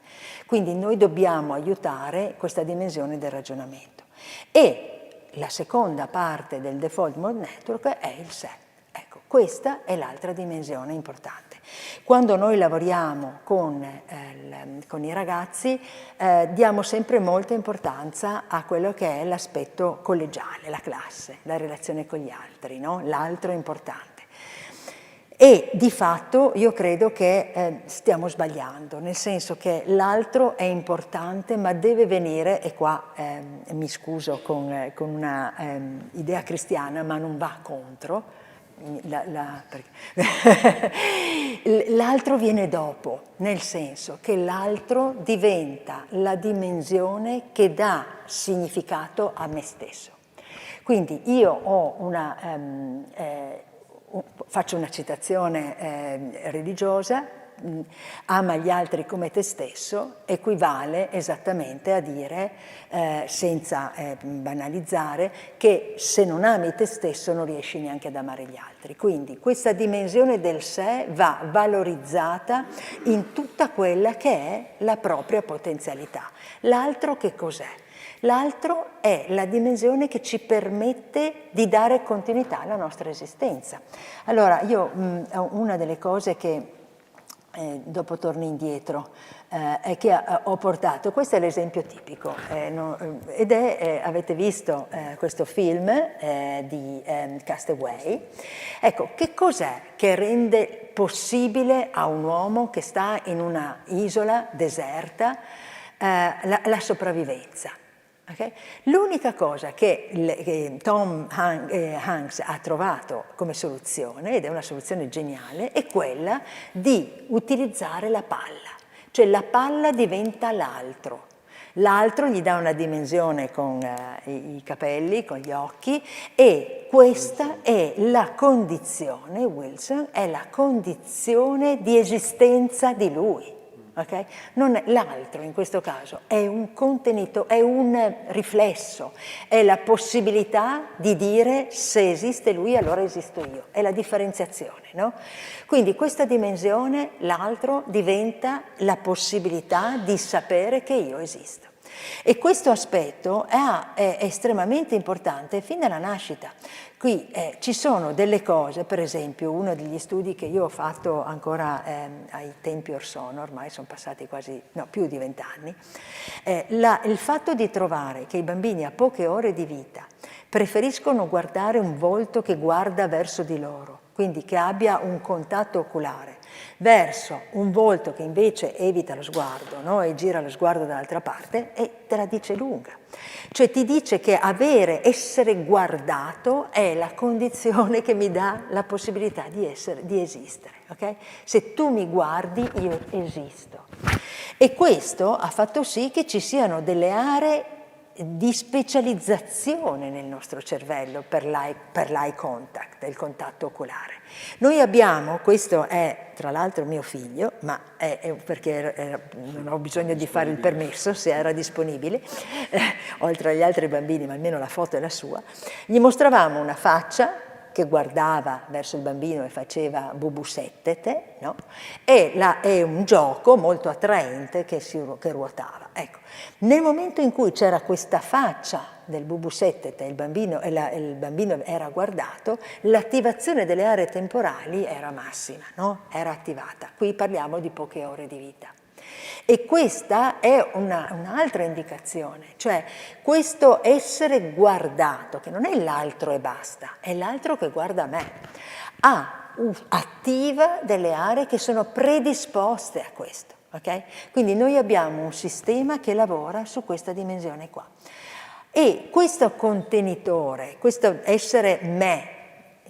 Quindi noi dobbiamo aiutare questa dimensione del ragionamento. E la seconda parte del Default Mode Network è il sé. Ecco, questa è l'altra dimensione importante. Quando noi lavoriamo con i ragazzi diamo sempre molta importanza a quello che è l'aspetto collegiale, la classe, la relazione con gli altri, no? L'altro è importante. E di fatto io credo che stiamo sbagliando, nel senso che l'altro è importante ma deve venire, e qua mi scuso con una idea cristiana, ma non va contro, l'altro viene dopo, nel senso che l'altro diventa la dimensione che dà significato a me stesso. Quindi io ho faccio una citazione religiosa, ama gli altri come te stesso, equivale esattamente a dire, senza banalizzare, che se non ami te stesso non riesci neanche ad amare gli altri. Quindi questa dimensione del sé va valorizzata in tutta quella che è la propria potenzialità. L'altro che cos'è? L'altro è la dimensione che ci permette di dare continuità alla nostra esistenza. Allora, io una delle cose che dopo torni indietro che ho portato, questo è l'esempio tipico, ed è, avete visto questo film di Castaway. Ecco, che cos'è che rende possibile a un uomo che sta in una isola deserta la sopravvivenza? Okay? L'unica cosa che Tom Hanks ha trovato come soluzione, ed è una soluzione geniale, è quella di utilizzare la palla. Cioè la palla diventa l'altro. L'altro gli dà una dimensione con i capelli, con gli occhi, e questa è la condizione, Wilson, è la condizione di esistenza di lui. Okay? L'altro in questo caso è un contenitore, è un riflesso, è la possibilità di dire se esiste lui allora esisto io, è la differenziazione, no? Quindi questa dimensione, l'altro, diventa la possibilità di sapere che io esisto. E questo aspetto è estremamente importante fin dalla nascita. Qui ci sono delle cose, per esempio uno degli studi che io ho fatto ancora ai tempi or sono, ormai sono passati più di 20 anni, il fatto di trovare che i bambini a poche ore di vita preferiscono guardare un volto che guarda verso di loro, quindi che abbia un contatto oculare, verso un volto che invece evita lo sguardo, no? E gira lo sguardo dall'altra parte, e te la dice lunga. Cioè ti dice che essere guardato è la condizione che mi dà la possibilità di esistere. Okay? Se tu mi guardi, io esisto. E questo ha fatto sì che ci siano delle aree di specializzazione nel nostro cervello per l'eye contact, il contatto oculare. Noi abbiamo, questo è tra l'altro mio figlio, ma è perché non ho bisogno di fare il permesso, se era disponibile, oltre agli altri bambini, ma almeno la foto è la sua, gli mostravamo una faccia che guardava verso il bambino e faceva bubusettete, no? E un gioco molto attraente che ruotava. Ecco, nel momento in cui c'era questa faccia del bubusettete e il bambino era guardato, l'attivazione delle aree temporali era massima, no? Era attivata. Qui parliamo di poche ore di vita. E questa è un'altra indicazione, cioè questo essere guardato, che non è l'altro e basta, è l'altro che guarda me, attiva delle aree che sono predisposte a questo. Okay? Quindi noi abbiamo un sistema che lavora su questa dimensione qua. E questo contenitore, questo essere me,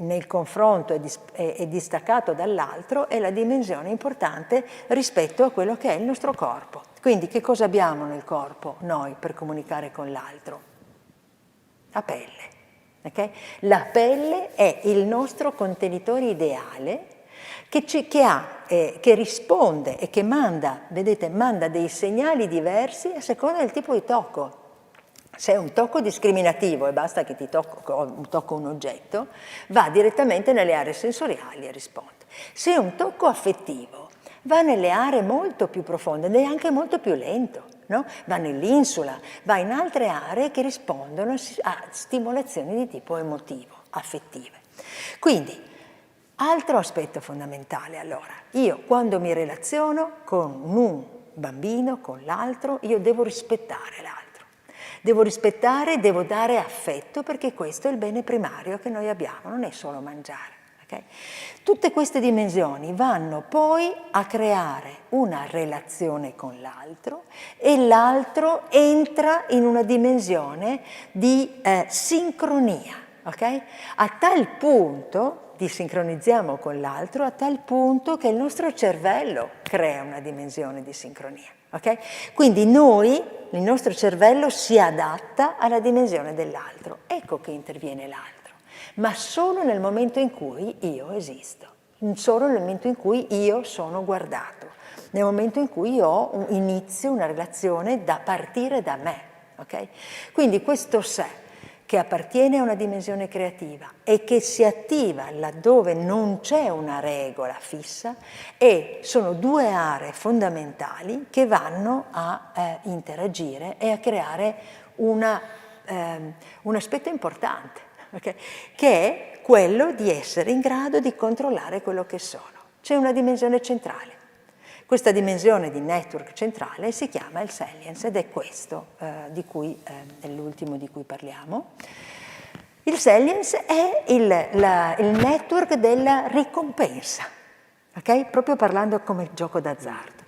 nel confronto è distaccato dall'altro, è la dimensione importante rispetto a quello che è il nostro corpo. Quindi che cosa abbiamo nel corpo noi per comunicare con l'altro? La pelle. Okay? La pelle è il nostro contenitore ideale che risponde e che manda, vedete, manda dei segnali diversi a seconda del tipo di tocco. Se è un tocco discriminativo e basta che ti tocco un oggetto, va direttamente nelle aree sensoriali e risponde. Se è un tocco affettivo, va nelle aree molto più profonde ed è anche molto più lento, no? Va nell'insula, va in altre aree che rispondono a stimolazioni di tipo emotivo, affettive. Quindi, altro aspetto fondamentale allora, io quando mi relaziono con un bambino, con l'altro, io devo rispettare l'altro. Devo rispettare, devo dare affetto, perché questo è il bene primario che noi abbiamo, non è solo mangiare. Okay? Tutte queste dimensioni vanno poi a creare una relazione con l'altro e l'altro entra in una dimensione di sincronia. Okay? A tal punto sincronizziamo con l'altro, a tal punto che il nostro cervello crea una dimensione di sincronia. Okay? Quindi il nostro cervello si adatta alla dimensione dell'altro. Ecco che interviene l'altro, ma solo nel momento in cui io esisto, solo nel momento in cui io sono guardato, nel momento in cui io inizio una relazione da partire da me. Okay? Quindi questo sé che appartiene a una dimensione creativa e che si attiva laddove non c'è una regola fissa, e sono due aree fondamentali che vanno a interagire e a creare un aspetto importante, okay? Che è quello di essere in grado di controllare quello che sono. C'è una dimensione centrale. Questa dimensione di network centrale si chiama il salience ed è questo è l'ultimo di cui parliamo. Il salience è il network della ricompensa, okay? Proprio parlando come gioco d'azzardo.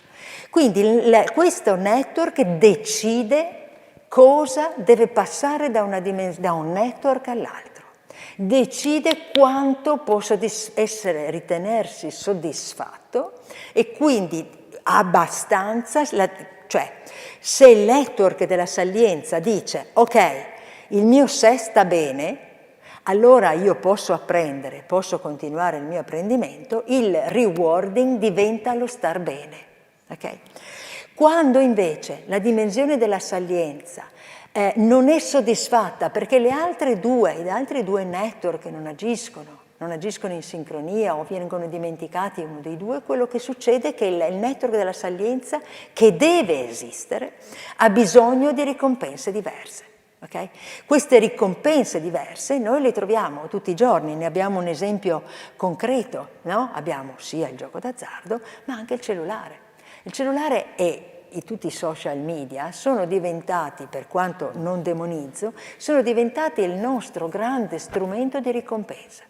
Quindi questo network decide cosa deve passare da un network all'altro, decide quanto posso ritenersi soddisfatto e quindi abbastanza, cioè se il network della salienza dice ok, il mio sé sta bene, allora io posso apprendere, posso continuare il mio apprendimento, il rewarding diventa lo star bene. Okay? Quando invece la dimensione della salienza non è soddisfatta perché gli altri due network non agiscono in sincronia o vengono dimenticati uno dei due, quello che succede è che il network della salienza, che deve esistere, ha bisogno di ricompense diverse. Okay? Queste ricompense diverse noi le troviamo tutti i giorni, ne abbiamo un esempio concreto, no? Abbiamo sia il gioco d'azzardo ma anche il cellulare. Il cellulare e tutti i social media sono diventati, per quanto non demonizzo, sono diventati il nostro grande strumento di ricompensa,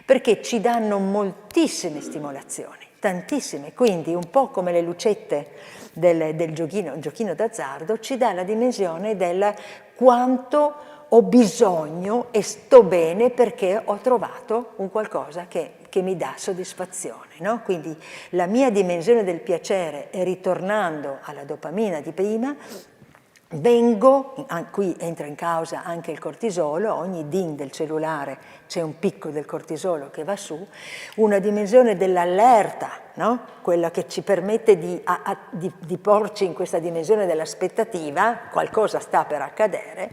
perché ci danno moltissime stimolazioni, tantissime, quindi un po' come le lucette del giochino d'azzardo, ci dà la dimensione del quanto ho bisogno e sto bene perché ho trovato un qualcosa che mi dà soddisfazione, no? Quindi la mia dimensione del piacere, ritornando alla dopamina di prima, qui entra in causa anche il cortisolo, ogni ding del cellulare c'è un picco del cortisolo che va su, una dimensione dell'allerta, no? Quella che ci permette di porci in questa dimensione dell'aspettativa, qualcosa sta per accadere,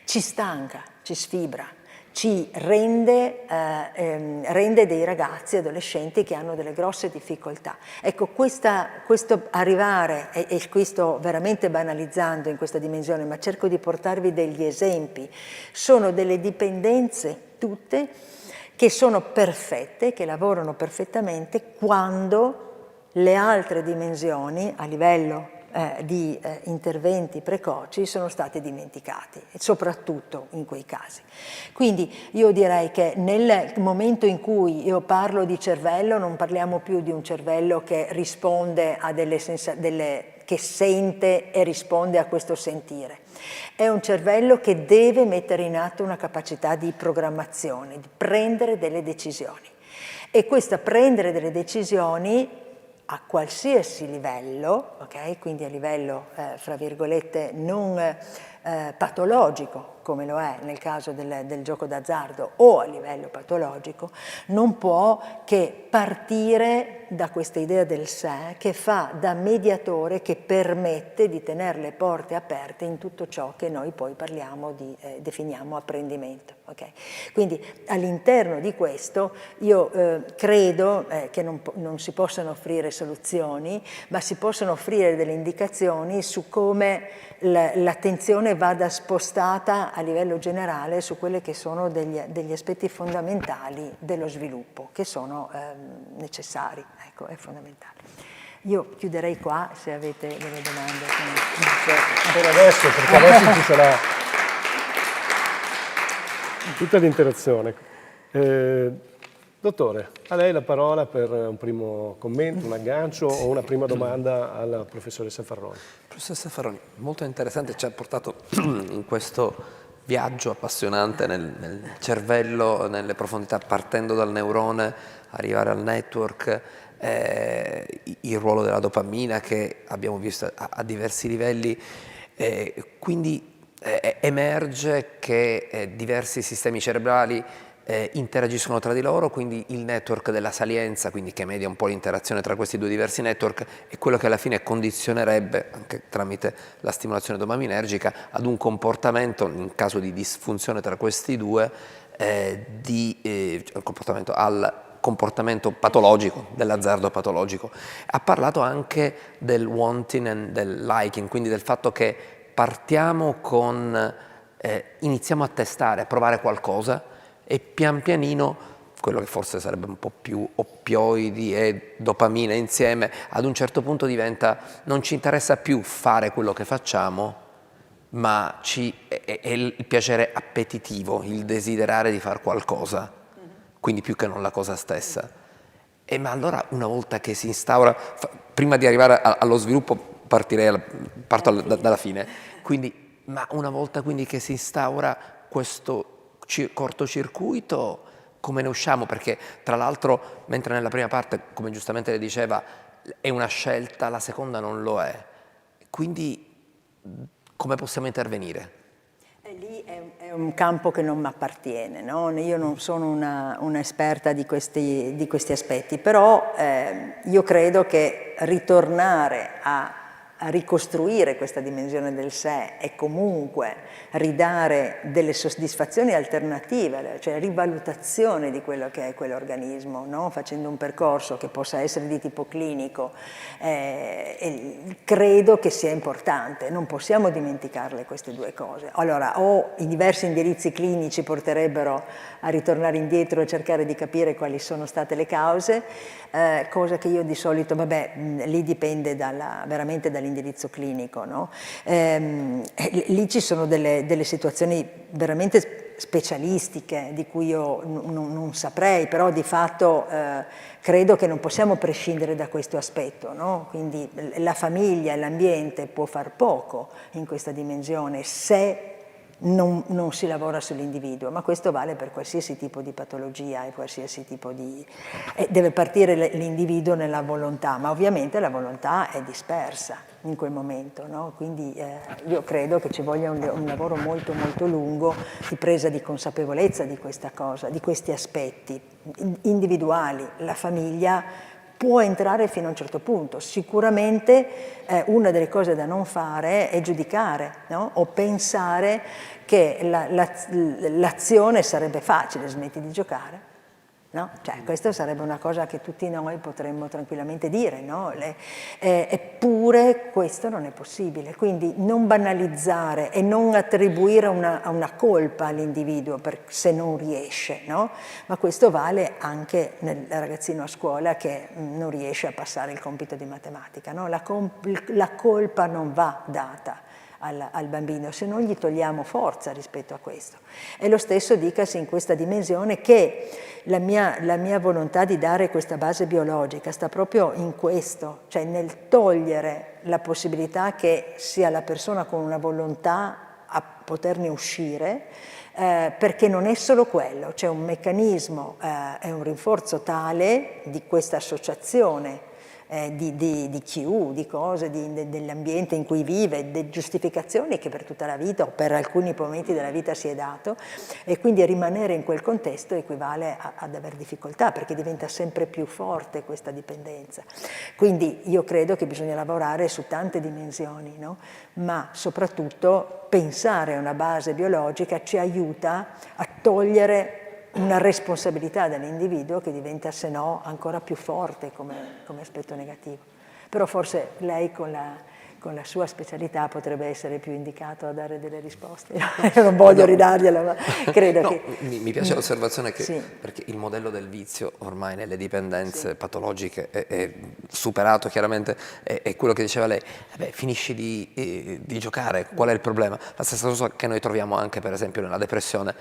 ci stanca, ci sfibra, ci rende dei ragazzi, adolescenti che hanno delle grosse difficoltà. Ecco, questo arrivare, e qui sto veramente banalizzando in questa dimensione, ma cerco di portarvi degli esempi, sono delle dipendenze tutte che sono perfette, che lavorano perfettamente quando le altre dimensioni a livello di interventi precoci sono stati dimenticati, soprattutto in quei casi. Quindi io direi che nel momento in cui io parlo di cervello non parliamo più di un cervello che risponde a che sente e risponde a questo sentire. È un cervello che deve mettere in atto una capacità di programmazione, di prendere delle decisioni. E questa prendere delle decisioni a qualsiasi livello, okay? Quindi a livello, fra virgolette, non patologico, come lo è nel caso del gioco d'azzardo o a livello patologico, non può che partire da questa idea del sé che fa da mediatore, che permette di tenere le porte aperte in tutto ciò che noi poi definiamo apprendimento. Okay? Quindi all'interno di questo io credo che non si possano offrire soluzioni, ma si possono offrire delle indicazioni su come l'attenzione vada spostata a livello generale su quelli che sono degli aspetti fondamentali dello sviluppo, che sono necessari, ecco, è fondamentale. Io chiuderei qua se avete delle domande. Per adesso, perché adesso ci sarà tutta l'interazione. Dottore, a lei la parola per un primo commento, un aggancio o una prima domanda alla professoressa Farroni. Professoressa Farroni, molto interessante, ci ha portato in questo viaggio appassionante nel cervello, nelle profondità, partendo dal neurone, arrivare al network, il ruolo della dopamina che abbiamo visto a diversi livelli, quindi emerge che diversi sistemi cerebrali interagiscono tra di loro, quindi il network della salienza, quindi che media un po' l'interazione tra questi due diversi network, è quello che alla fine condizionerebbe, anche tramite la stimolazione dopaminergica, ad un comportamento, in caso di disfunzione tra questi due, al comportamento patologico, dell'azzardo patologico. Ha parlato anche del wanting e del liking, quindi del fatto che partiamo iniziamo a testare, a provare qualcosa, e pian pianino, quello che forse sarebbe un po' più oppioidi e dopamina insieme, ad un certo punto non ci interessa più fare quello che facciamo, ma è il piacere appetitivo, il desiderare di fare qualcosa, quindi più che non la cosa stessa. Ma allora una volta che si instaura, prima di arrivare allo sviluppo parto dalla fine, quindi, ma una volta quindi che si instaura questo cortocircuito, come ne usciamo? Perché tra l'altro, mentre nella prima parte, come giustamente le diceva, è una scelta, la seconda non lo è. Quindi come possiamo intervenire? Lì è un campo che non mi appartiene, no? Io non sono un'esperta di questi aspetti, però io credo che ritornare a ricostruire questa dimensione del sé e comunque ridare delle soddisfazioni alternative, cioè rivalutazione di quello che è quell'organismo, no? Facendo un percorso che possa essere di tipo clinico, credo che sia importante, non possiamo dimenticarle queste due cose. Allora, o i diversi indirizzi clinici porterebbero a ritornare indietro e cercare di capire quali sono state le cause, cosa che io di solito, lì dipende veramente dall'indirizzo clinico, no? Lì ci sono delle situazioni veramente specialistiche di cui io non saprei, però di fatto credo che non possiamo prescindere da questo aspetto, no? Quindi la famiglia e l'ambiente può far poco in questa dimensione se non si lavora sull'individuo, ma questo vale per qualsiasi tipo di patologia e qualsiasi tipo di... deve partire l'individuo nella volontà, ma ovviamente la volontà è dispersa in quel momento, no? Quindi io credo che ci voglia un lavoro molto molto lungo di presa di consapevolezza di questa cosa, di questi aspetti individuali. La famiglia può entrare fino a un certo punto. Sicuramente una delle cose da non fare è giudicare, no? O pensare che l'azione sarebbe facile, smetti di giocare. No? Cioè, questa sarebbe una cosa che tutti noi potremmo tranquillamente dire, no? Eppure questo non è possibile, quindi non banalizzare e non attribuire una colpa all'individuo se non riesce, no? Ma questo vale anche nel ragazzino a scuola che non riesce a passare il compito di matematica, no? La colpa non va data al bambino, se non gli togliamo forza rispetto a questo. E lo stesso dicasi in questa dimensione che la mia volontà di dare questa base biologica sta proprio in questo, cioè nel togliere la possibilità che sia la persona con una volontà a poterne uscire, perché non è solo quello, c'è un meccanismo e un rinforzo tale di questa associazione di Q, di cose, dell'ambiente in cui vive, di giustificazioni che per tutta la vita o per alcuni momenti della vita si è dato, e quindi rimanere in quel contesto equivale ad avere difficoltà, perché diventa sempre più forte questa dipendenza. Quindi io credo che bisogna lavorare su tante dimensioni, no? Ma soprattutto pensare a una base biologica ci aiuta a togliere una responsabilità dall'individuo che diventa, se no, ancora più forte come aspetto negativo. Però forse lei con la sua specialità potrebbe essere più indicato a dare delle risposte. Non voglio ridargliela, ma credo che... Mi piace l'osservazione che, sì, perché il modello del vizio ormai nelle dipendenze patologiche è superato chiaramente, è quello che diceva lei, finisci di giocare, qual è il problema? La stessa cosa che noi troviamo anche per esempio nella depressione,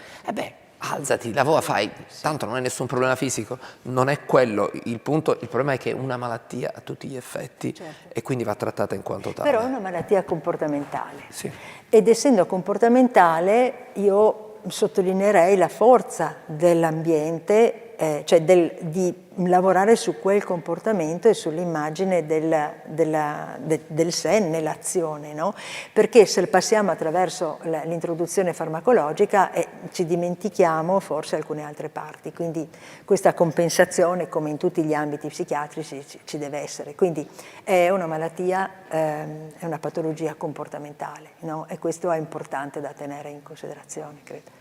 alzati, lavora, fai, tanto non hai nessun problema fisico, non è quello il punto, il problema è che è una malattia a tutti gli effetti, certo, e quindi va trattata in quanto tale. Però è una malattia comportamentale, sì, ed essendo comportamentale io sottolineerei la forza dell'ambiente, cioè di lavorare su quel comportamento e sull'immagine del sé nell'azione, no? Perché se passiamo attraverso l'introduzione farmacologica ci dimentichiamo forse alcune altre parti, quindi questa compensazione, come in tutti gli ambiti psichiatrici, ci deve essere. Quindi è una malattia, è una patologia comportamentale, no? E questo è importante da tenere in considerazione, credo.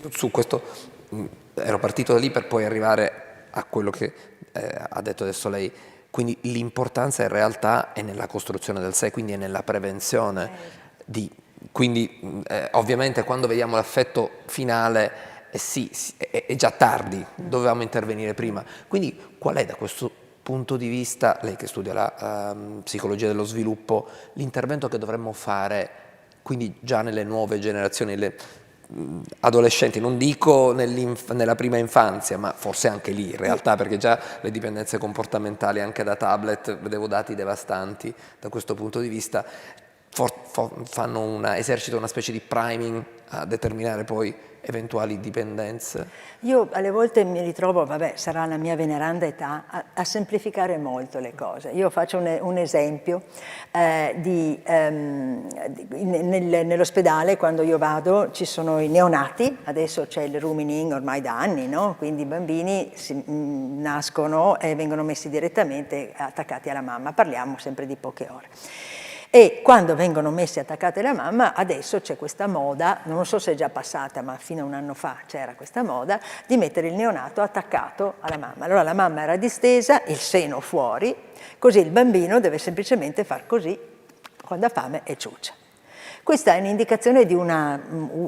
Su questo ero partito da lì per poi arrivare a quello che ha detto adesso lei, quindi l'importanza in realtà è nella costruzione del sé, quindi è nella prevenzione quindi ovviamente quando vediamo l'effetto finale sì, è già tardi, dovevamo intervenire prima, quindi qual è da questo punto di vista, lei che studia la psicologia dello sviluppo, l'intervento che dovremmo fare quindi già nelle nuove generazioni, adolescenti, non dico nella prima infanzia, ma forse anche lì in realtà, perché già le dipendenze comportamentali anche da tablet, vedevo dati devastanti da questo punto di vista, esercitano una specie di priming a determinare poi eventuali dipendenze. Io alle volte mi ritrovo, sarà la mia veneranda età, a semplificare molto le cose. Io faccio un esempio nell'ospedale, quando io vado ci sono i neonati, adesso c'è il rooming ormai da anni, no? Quindi i bambini nascono e vengono messi direttamente attaccati alla mamma, parliamo sempre di poche ore. E quando vengono messi attaccati alla mamma, adesso c'è questa moda, non so se è già passata, ma fino a un anno fa c'era questa moda, di mettere il neonato attaccato alla mamma. Allora la mamma era distesa, il seno fuori, così il bambino deve semplicemente far così quando ha fame e ciuccia. Questa è un'indicazione di una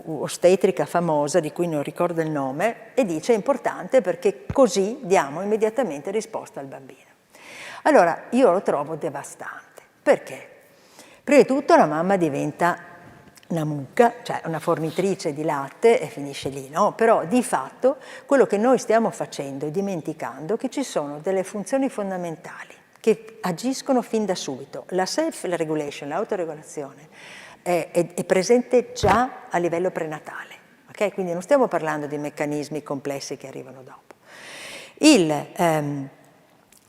ostetrica famosa, di cui non ricordo il nome, e dice è importante perché così diamo immediatamente risposta al bambino. Allora io lo trovo devastante. Perché? Prima di tutto la mamma diventa una mucca, cioè una fornitrice di latte e finisce lì, no? Però di fatto quello che noi stiamo facendo è dimenticando che ci sono delle funzioni fondamentali che agiscono fin da subito. La self-regulation, l'autoregolazione, è presente già a livello prenatale, ok? Quindi non stiamo parlando di meccanismi complessi che arrivano dopo. Il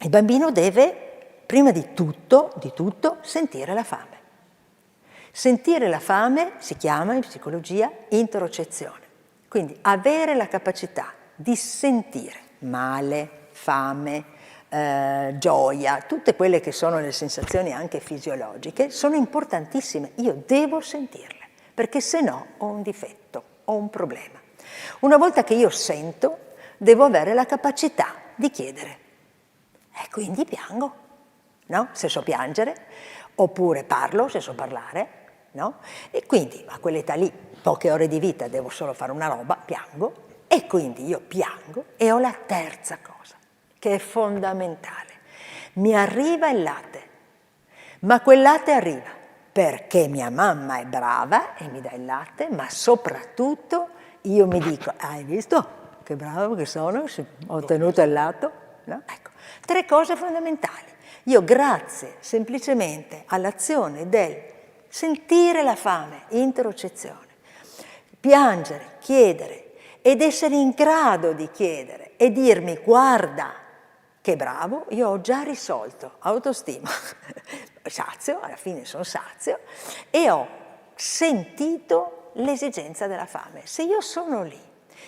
bambino deve, prima di tutto, sentire la fame. Sentire la fame si chiama in psicologia interocezione. Quindi avere la capacità di sentire male, fame, gioia, tutte quelle che sono le sensazioni anche fisiologiche, sono importantissime. Io devo sentirle, perché se no ho un difetto, ho un problema. Una volta che io sento, devo avere la capacità di chiedere. E quindi piango, no? Se so piangere, oppure parlo, se so parlare, no? E quindi a quell'età lì, poche ore di vita, devo solo fare una roba, piango, e quindi io piango e ho la terza cosa, che è fondamentale. Mi arriva il latte, ma quel latte arriva perché mia mamma è brava e mi dà il latte, ma soprattutto io mi dico, hai visto che bravo che sono, ho ottenuto il latte? No? Ecco, 3 cose fondamentali. Io grazie semplicemente all'azione del sentire la fame, interocezione, piangere, chiedere ed essere in grado di chiedere e dirmi guarda, che bravo, io ho già risolto autostima, sazio, alla fine sono sazio, e ho sentito l'esigenza della fame. Se io sono lì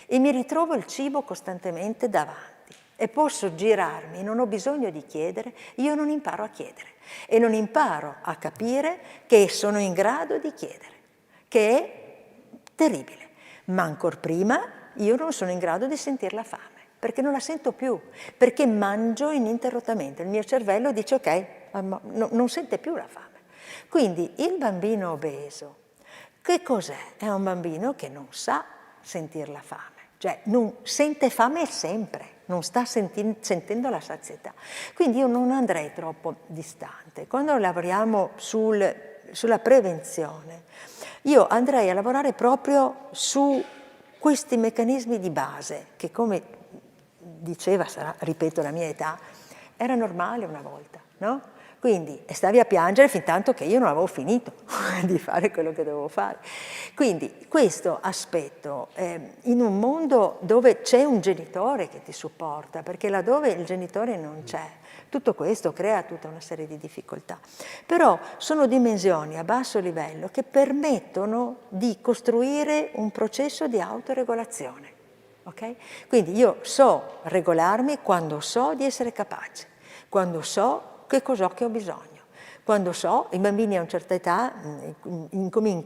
e mi ritrovo il cibo costantemente davanti e posso girarmi, non ho bisogno di chiedere, io non imparo a chiedere e non imparo a capire che sono in grado di chiedere, che è terribile. Ma ancor prima io non sono in grado di sentire la fame, perché non la sento più, perché mangio ininterrottamente. Il mio cervello dice ok, non sente più la fame. Quindi il bambino obeso, che cos'è? È un bambino che non sa sentire la fame, cioè non sente fame sempre, non sta sentendo la sazietà. Quindi io non andrei troppo distante. Quando lavoriamo sulla prevenzione, io andrei a lavorare proprio su questi meccanismi di base che, come diceva, ripeto la mia età, era normale una volta, no? Quindi stavi a piangere fin tanto che io non avevo finito di fare quello che dovevo fare. Quindi questo aspetto, in un mondo dove c'è un genitore che ti supporta, perché laddove il genitore non c'è, tutto questo crea tutta una serie di difficoltà. Però sono dimensioni a basso livello che permettono di costruire un processo di autoregolazione. Okay? Quindi io so regolarmi quando so di essere capace, quando so che cosa che ho bisogno. Quando so, i bambini a una certa età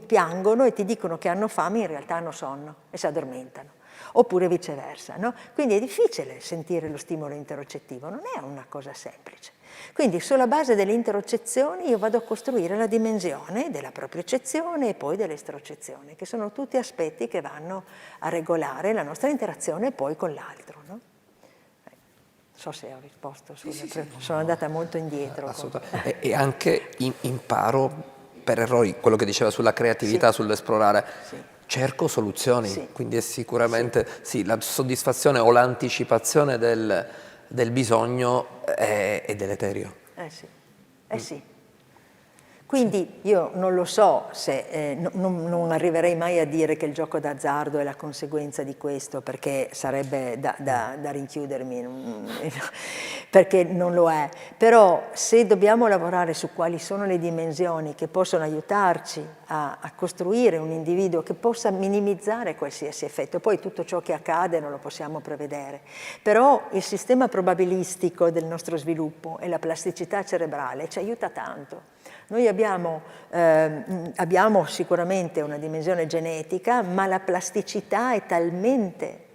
piangono e ti dicono che hanno fame, in realtà hanno sonno e si addormentano, oppure viceversa, no? Quindi è difficile sentire lo stimolo interocettivo, non è una cosa semplice. Quindi sulla base delle interocezioni io vado a costruire la dimensione della propriocezione e poi dell'estrocezione, che sono tutti aspetti che vanno a regolare la nostra interazione poi con l'altro, no? Non so se ho risposto, sono andata molto indietro. Assolutamente. E anche imparo per errori, quello che diceva sulla creatività, sull'esplorare. Cerco soluzioni, quindi è sicuramente la soddisfazione o l'anticipazione del bisogno è deleterio. Sì. Quindi io non lo so se non arriverei mai a dire che il gioco d'azzardo è la conseguenza di questo, perché sarebbe da rinchiudermi, perché non lo è. Però se dobbiamo lavorare su quali sono le dimensioni che possono aiutarci a costruire un individuo che possa minimizzare qualsiasi effetto, poi tutto ciò che accade non lo possiamo prevedere, però il sistema probabilistico del nostro sviluppo e la plasticità cerebrale ci aiuta tanto. Noi abbiamo sicuramente una dimensione genetica, ma la plasticità è talmente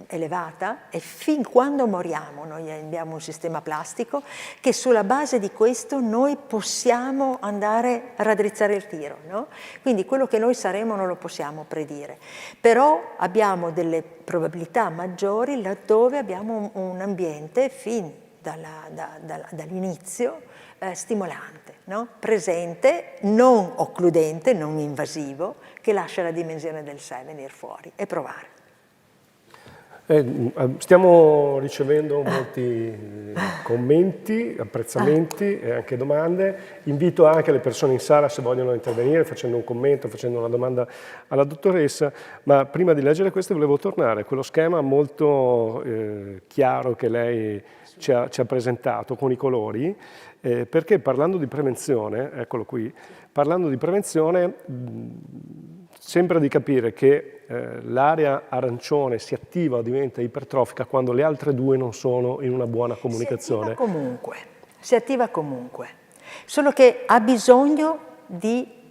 elevata e fin quando moriamo noi abbiamo un sistema plastico che sulla base di questo noi possiamo andare a raddrizzare il tiro, no? Quindi quello che noi saremo non lo possiamo predire, però abbiamo delle probabilità maggiori laddove abbiamo un ambiente fin dall'inizio stimolante, no? Presente, non occludente, non invasivo, che lascia la dimensione del sé venire fuori e provare. Stiamo ricevendo molti commenti, apprezzamenti e anche domande. Invito anche le persone in sala, se vogliono intervenire, facendo un commento, facendo una domanda alla dottoressa. Ma prima di leggere questo volevo tornare a quello schema molto chiaro che lei ci ha presentato con i colori, perché parlando di prevenzione, eccolo qui, parlando di prevenzione sembra di capire che l'area arancione si attiva o diventa ipertrofica quando le altre due non sono in una buona comunicazione. Si attiva comunque, solo che ha bisogno di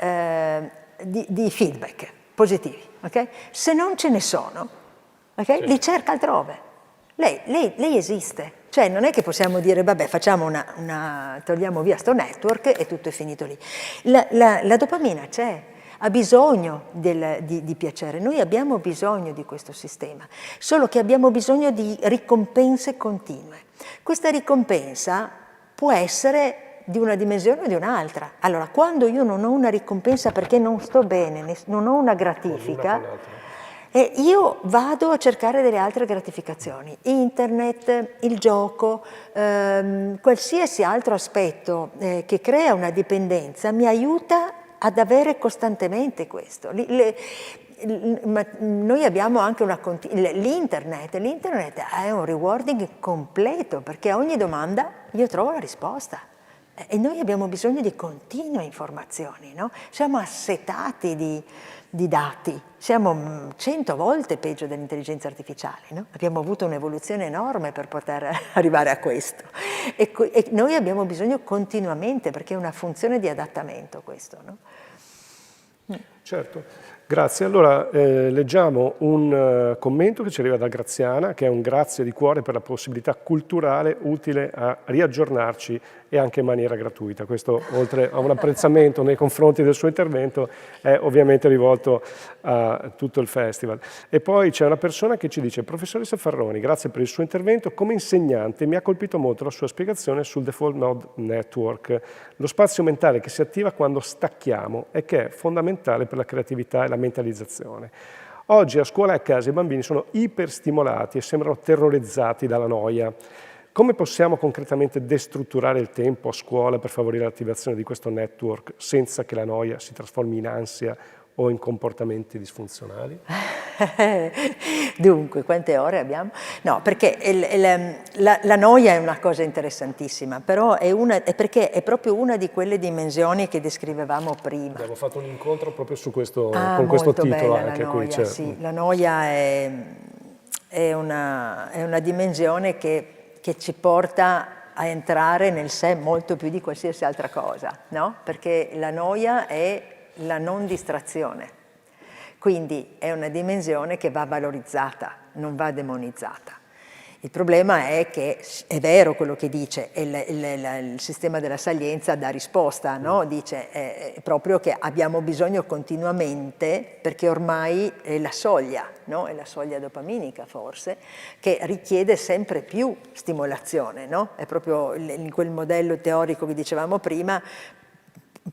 feedback positivi, ok? Se non ce ne sono, ok? Li cerca altrove. Lei esiste. Cioè non è che possiamo dire vabbè facciamo togliamo via sto network e tutto è finito lì. La dopamina c'è, ha bisogno di piacere, noi abbiamo bisogno di questo sistema, solo che abbiamo bisogno di ricompense continue. Questa ricompensa può essere di una dimensione o di un'altra. Allora quando io non ho una ricompensa perché non sto bene, non ho una gratifica, e io vado a cercare delle altre gratificazioni, internet, il gioco, qualsiasi altro aspetto che crea una dipendenza mi aiuta ad avere costantemente questo. ma noi abbiamo anche l'internet è un rewarding completo, perché a ogni domanda io trovo la risposta. E noi abbiamo bisogno di continue informazioni, no? Siamo assetati di dati, siamo 100 volte peggio dell'intelligenza artificiale, no? Abbiamo avuto un'evoluzione enorme per poter arrivare a questo. E noi abbiamo bisogno continuamente, perché è una funzione di adattamento questo, no? Certo, grazie. Allora leggiamo un commento che ci arriva da Graziana, che è un grazie di cuore per la possibilità culturale utile a riaggiornarci e anche in maniera gratuita. Questo, oltre a un apprezzamento nei confronti del suo intervento, è ovviamente rivolto a tutto il festival. E poi c'è una persona che ci dice: professoressa Farroni, grazie per il suo intervento. Come insegnante mi ha colpito molto la sua spiegazione sul Default Mode Network, lo spazio mentale che si attiva quando stacchiamo e che è fondamentale per la creatività e la mentalizzazione. Oggi a scuola e a casa i bambini sono iperstimolati e sembrano terrorizzati dalla noia. Come possiamo concretamente destrutturare il tempo a scuola per favorire l'attivazione di questo network senza che la noia si trasformi in ansia o in comportamenti disfunzionali? Dunque, quante ore abbiamo? No, perché la noia è una cosa interessantissima, però è perché è proprio una di quelle dimensioni che descrivevamo prima. Abbiamo fatto un incontro proprio su questo, con questo titolo anche la noia, qui. Sì, la noia è una dimensione che ci porta a entrare nel sé molto più di qualsiasi altra cosa, no? Perché la noia è la non distrazione, quindi è una dimensione che va valorizzata, non va demonizzata. Il problema è che è vero quello che dice, il sistema della salienza dà risposta, no? Dice proprio che abbiamo bisogno continuamente, perché ormai è la soglia, no? È la soglia dopaminica forse, che richiede sempre più stimolazione, no? È proprio in quel modello teorico che dicevamo prima.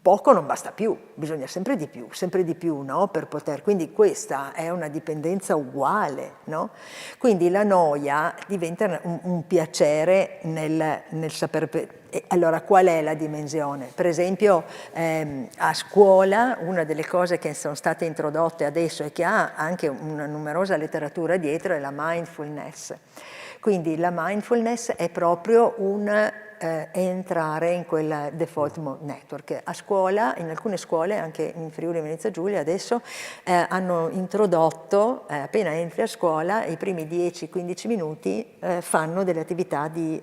Poco non basta più, bisogna sempre di più, no? Per poter, quindi questa è una dipendenza uguale, no? Quindi la noia diventa un piacere nel saper. Allora, qual è la dimensione? Per esempio, a scuola una delle cose che sono state introdotte adesso e che ha anche una numerosa letteratura dietro è la mindfulness. Quindi la mindfulness è proprio entrare in quel default mode network. A scuola, in alcune scuole, anche in Friuli Venezia Giulia adesso, hanno introdotto, appena entri a scuola, i primi 10-15 minuti fanno delle attività di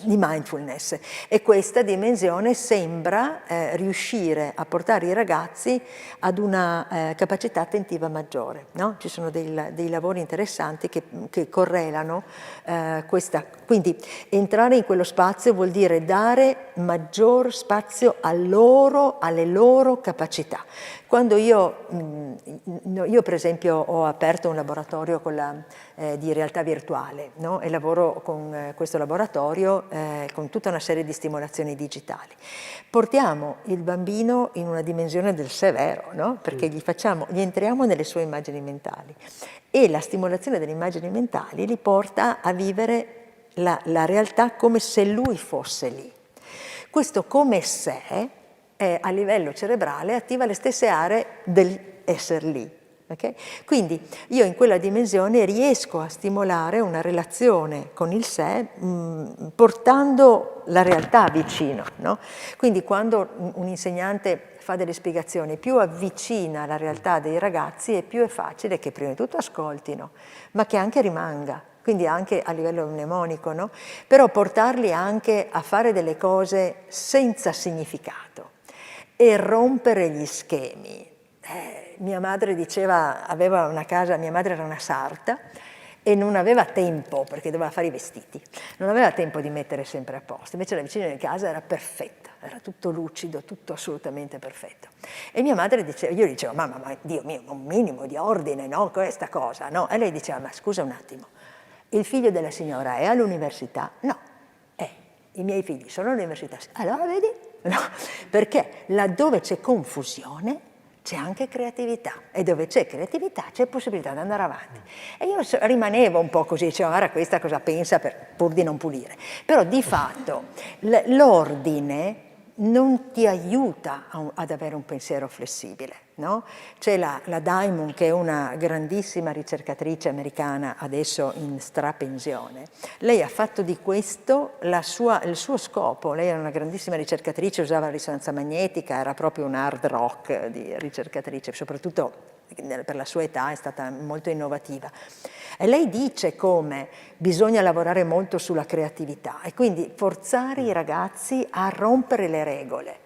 mindfulness, e questa dimensione sembra riuscire a portare i ragazzi ad una capacità attentiva maggiore, no? Ci sono dei lavori interessanti che correlano questa. Quindi entrare in quello spazio vuol dire dare maggior spazio alle loro capacità. Quando io per esempio ho aperto un laboratorio di realtà virtuale, no? E lavoro con questo laboratorio con tutta una serie di stimolazioni digitali. Portiamo il bambino in una dimensione del sé vero, no? Perché gli entriamo nelle sue immagini mentali, e la stimolazione delle immagini mentali li porta a vivere la realtà come se lui fosse lì. Questo come se a livello cerebrale attiva le stesse aree dell'essere lì. Okay? Quindi io in quella dimensione riesco a stimolare una relazione con il sé portando la realtà vicino, no? Quindi quando un insegnante fa delle spiegazioni, più avvicina la realtà dei ragazzi e più è facile che prima di tutto ascoltino, ma che anche rimanga. Quindi anche a livello mnemonico, no? Però portarli anche a fare delle cose senza significato e rompere gli schemi. Mia madre aveva una casa, mia madre era una sarta e non aveva tempo, perché doveva fare i vestiti, non aveva tempo di mettere sempre a posto, invece la vicina di casa era perfetta, era tutto lucido, tutto assolutamente perfetto. E mia madre io dicevo, mamma, ma Dio mio, un minimo di ordine, no? Questa cosa, no? E lei diceva, ma scusa un attimo, il figlio della signora è all'università? No. I miei figli sono all'università? Allora vedi? No. Perché laddove c'è confusione c'è anche creatività, e dove c'è creatività c'è possibilità di andare avanti. E io rimanevo un po' così, dicevo, guarda questa cosa pensa pur di non pulire. Però di fatto l'ordine non ti aiuta ad avere un pensiero flessibile, no? C'è la Diamond, che è una grandissima ricercatrice americana, adesso in strapensione. Lei ha fatto di questo il suo scopo. Lei era una grandissima ricercatrice, usava la risonanza magnetica, era proprio un hard rock di ricercatrice, soprattutto per la sua età è stata molto innovativa. E lei dice come bisogna lavorare molto sulla creatività e quindi forzare i ragazzi a rompere le regole.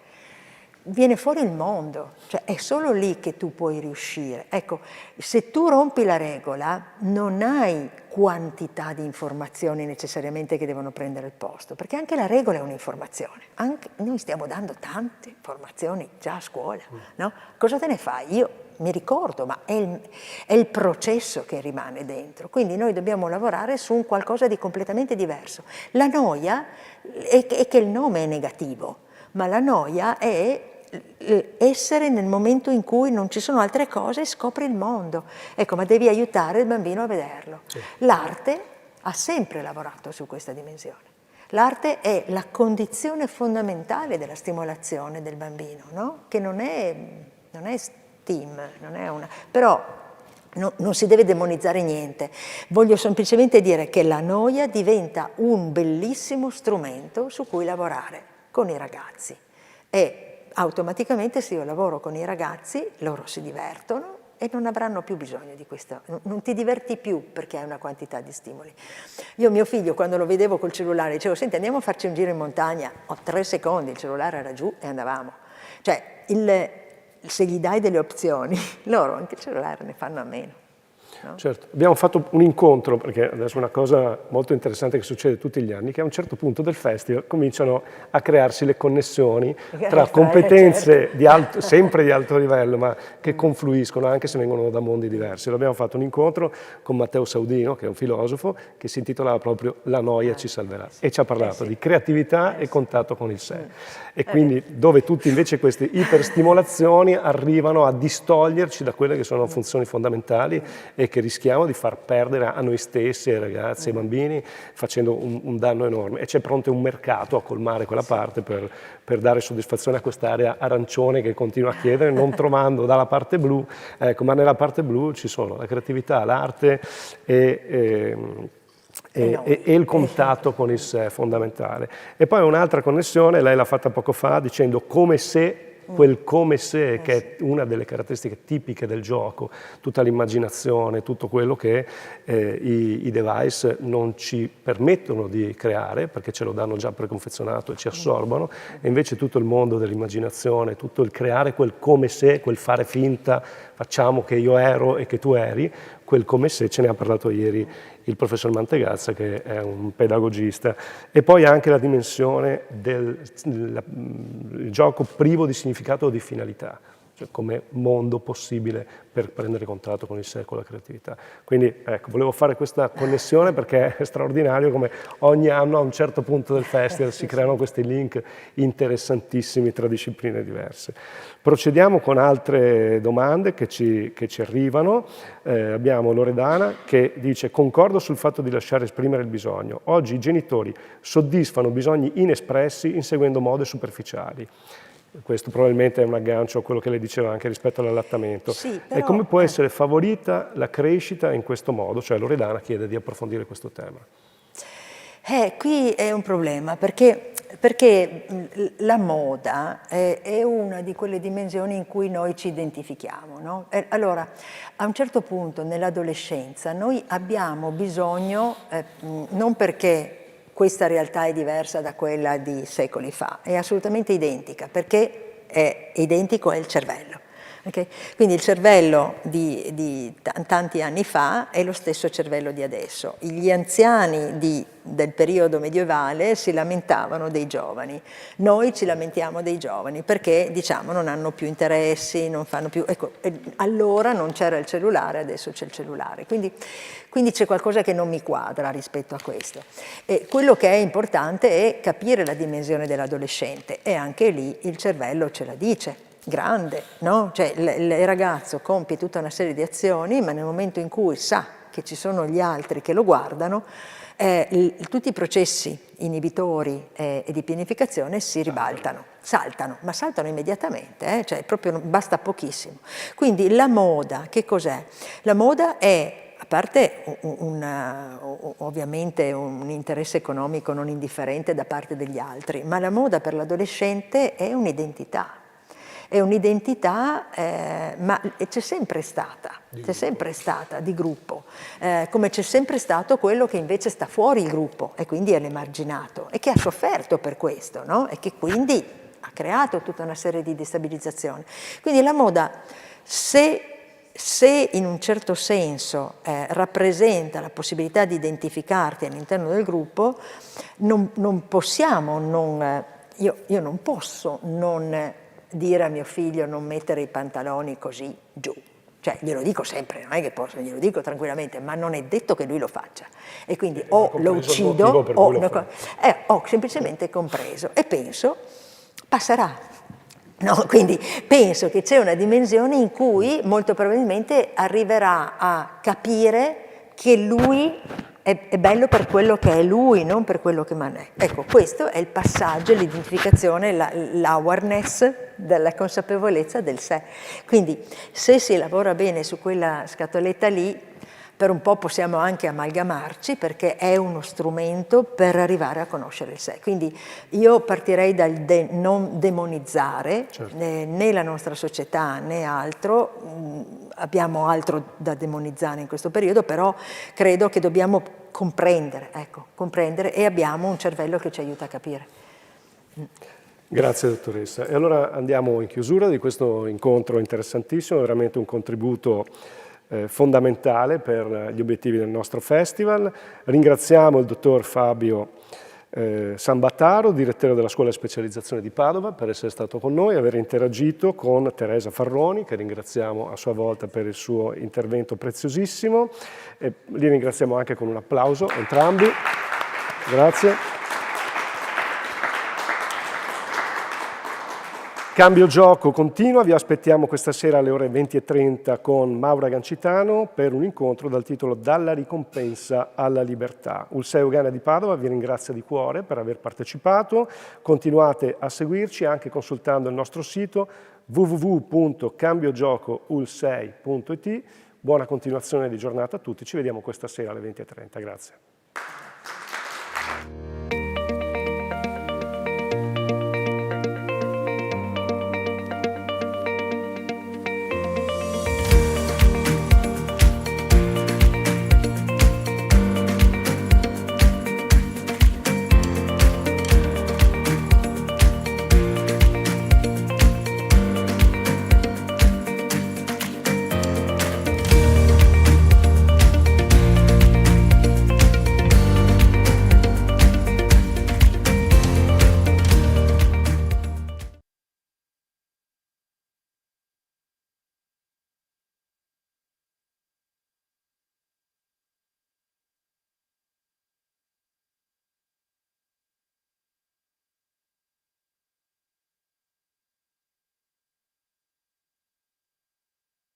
Viene fuori il mondo, cioè è solo lì che tu puoi riuscire. Ecco, se tu rompi la regola non hai quantità di informazioni necessariamente che devono prendere il posto, perché anche la regola è un'informazione. Noi stiamo dando tante informazioni già a scuola, no? Cosa te ne fai? Io mi ricordo, ma è il processo che rimane dentro. Quindi noi dobbiamo lavorare su un qualcosa di completamente diverso. La noia è che il nome è negativo, ma la noia è essere nel momento in cui non ci sono altre cose e scopri il mondo. Ecco, ma devi aiutare il bambino a vederlo. Sì. L'arte ha sempre lavorato su questa dimensione. L'arte è la condizione fondamentale della stimolazione del bambino, no? Che non è STEAM, non è una... però non si deve demonizzare niente. Voglio semplicemente dire che la noia diventa un bellissimo strumento su cui lavorare con i ragazzi e automaticamente se io lavoro con i ragazzi loro si divertono e non avranno più bisogno di questo, non ti diverti più perché hai una quantità di stimoli. Io mio figlio quando lo vedevo col cellulare dicevo senti andiamo a farci un giro in montagna, 3 secondi il cellulare era giù e andavamo. Cioè se gli dai delle opzioni loro anche il cellulare ne fanno a meno. No? Certo, abbiamo fatto un incontro, perché adesso è una cosa molto interessante che succede tutti gli anni, che a un certo punto del festival cominciano a crearsi le connessioni tra competenze sempre di alto livello, ma che confluiscono anche se vengono da mondi diversi. Abbiamo fatto un incontro con Matteo Saudino, che è un filosofo, che si intitolava proprio La noia ci salverà, e ci ha parlato di creatività e contatto con il sé. E quindi dove tutti invece queste iperstimolazioni arrivano a distoglierci da quelle che sono funzioni fondamentali e che rischiamo di far perdere a noi stessi, ai ragazzi, ai bambini, facendo un danno enorme. E c'è pronto un mercato a colmare quella parte per dare soddisfazione a quest'area arancione che continua a chiedere, non trovando dalla parte blu, ecco, ma nella parte blu ci sono la creatività, l'arte e il contatto con il sé fondamentale. E poi un'altra connessione, lei l'ha fatta poco fa dicendo come se, quel come se che è una delle caratteristiche tipiche del gioco, tutta l'immaginazione, tutto quello che i device non ci permettono di creare perché ce lo danno già preconfezionato e ci assorbono, e invece tutto il mondo dell'immaginazione, tutto il creare quel come se, quel fare finta, facciamo che io ero e che tu eri, quel come se ce ne ha parlato ieri il professor Mantegazza, che è un pedagogista. E poi anche la dimensione del gioco privo di significato o di finalità, cioè come mondo possibile per prendere contatto con il sé e con la creatività. Quindi ecco, volevo fare questa connessione perché è straordinario come ogni anno a un certo punto del festival si creano questi link interessantissimi tra discipline diverse. Procediamo con altre domande che ci arrivano. Abbiamo Loredana che dice: concordo sul fatto di lasciare esprimere il bisogno. Oggi i genitori soddisfano bisogni inespressi inseguendo mode superficiali. Questo probabilmente è un aggancio a quello che lei diceva anche rispetto all'allattamento. Sì, però, e come può essere favorita la crescita in questo modo? Cioè Loredana chiede di approfondire questo tema. Qui è un problema perché la moda è una di quelle dimensioni in cui noi ci identifichiamo, no? Allora, a un certo punto nell'adolescenza noi abbiamo bisogno, non perché questa realtà è diversa da quella di secoli fa, è assolutamente identica, perché è identico il cervello. Okay? Quindi il cervello di tanti anni fa è lo stesso cervello di adesso. Gli anziani del periodo medievale si lamentavano dei giovani, noi ci lamentiamo dei giovani perché diciamo non hanno più interessi, non fanno più... Ecco, allora non c'era il cellulare, adesso c'è il cellulare, quindi c'è qualcosa che non mi quadra rispetto a questo. E quello che è importante è capire la dimensione dell'adolescente e anche lì il cervello ce la dice. Grande, no? Cioè il ragazzo compie tutta una serie di azioni, ma nel momento in cui sa che ci sono gli altri che lo guardano, tutti i processi inibitori e di pianificazione si ribaltano. saltano, ma saltano immediatamente, cioè proprio basta pochissimo. Quindi la moda, che cos'è? La moda è, a parte ovviamente un interesse economico non indifferente da parte degli altri, ma la moda per l'adolescente è un'identità. È un'identità, ma c'è sempre stata di gruppo, come c'è sempre stato quello che invece sta fuori il gruppo e quindi è l'emarginato e che ha sofferto per questo, no? E che quindi ha creato tutta una serie di destabilizzazioni. Quindi la moda, se in un certo senso rappresenta la possibilità di identificarti all'interno del gruppo, non possiamo non, io non posso non dire a mio figlio non mettere i pantaloni così giù. Cioè glielo dico sempre, non è che posso, glielo dico tranquillamente, ma non è detto che lui lo faccia. E quindi o lo uccido o ho semplicemente compreso e penso passerà. No, quindi penso che c'è una dimensione in cui molto probabilmente arriverà a capire che lui è bello per quello che è lui, non per quello che non è. Ecco, questo è il passaggio, l'identificazione, l'awareness della consapevolezza del sé. Quindi se si lavora bene su quella scatoletta lì, per un po' possiamo anche amalgamarci perché è uno strumento per arrivare a conoscere il sé. Quindi io partirei dal non demonizzare, certo, né la nostra società né altro, abbiamo altro da demonizzare in questo periodo, però credo che dobbiamo comprendere e abbiamo un cervello che ci aiuta a capire. Grazie dottoressa. E allora andiamo in chiusura di questo incontro interessantissimo, veramente un contributo fondamentale per gli obiettivi del nostro festival. Ringraziamo il dottor Fabio Sambataro, direttore della Scuola di Specializzazione di Padova, per essere stato con noi e aver interagito con Teresa Farroni, che ringraziamo a sua volta per il suo intervento preziosissimo. E li ringraziamo anche con un applauso, entrambi. Grazie. Cambio Gioco continua, vi aspettiamo questa sera alle ore 20:30 con Maura Gancitano per un incontro dal titolo Dalla ricompensa alla libertà. Ulsei Ugana di Padova vi ringrazia di cuore per aver partecipato, continuate a seguirci anche consultando il nostro sito www.cambiogiocoulsei.it. Buona continuazione di giornata a tutti, ci vediamo questa sera alle 20:30, grazie.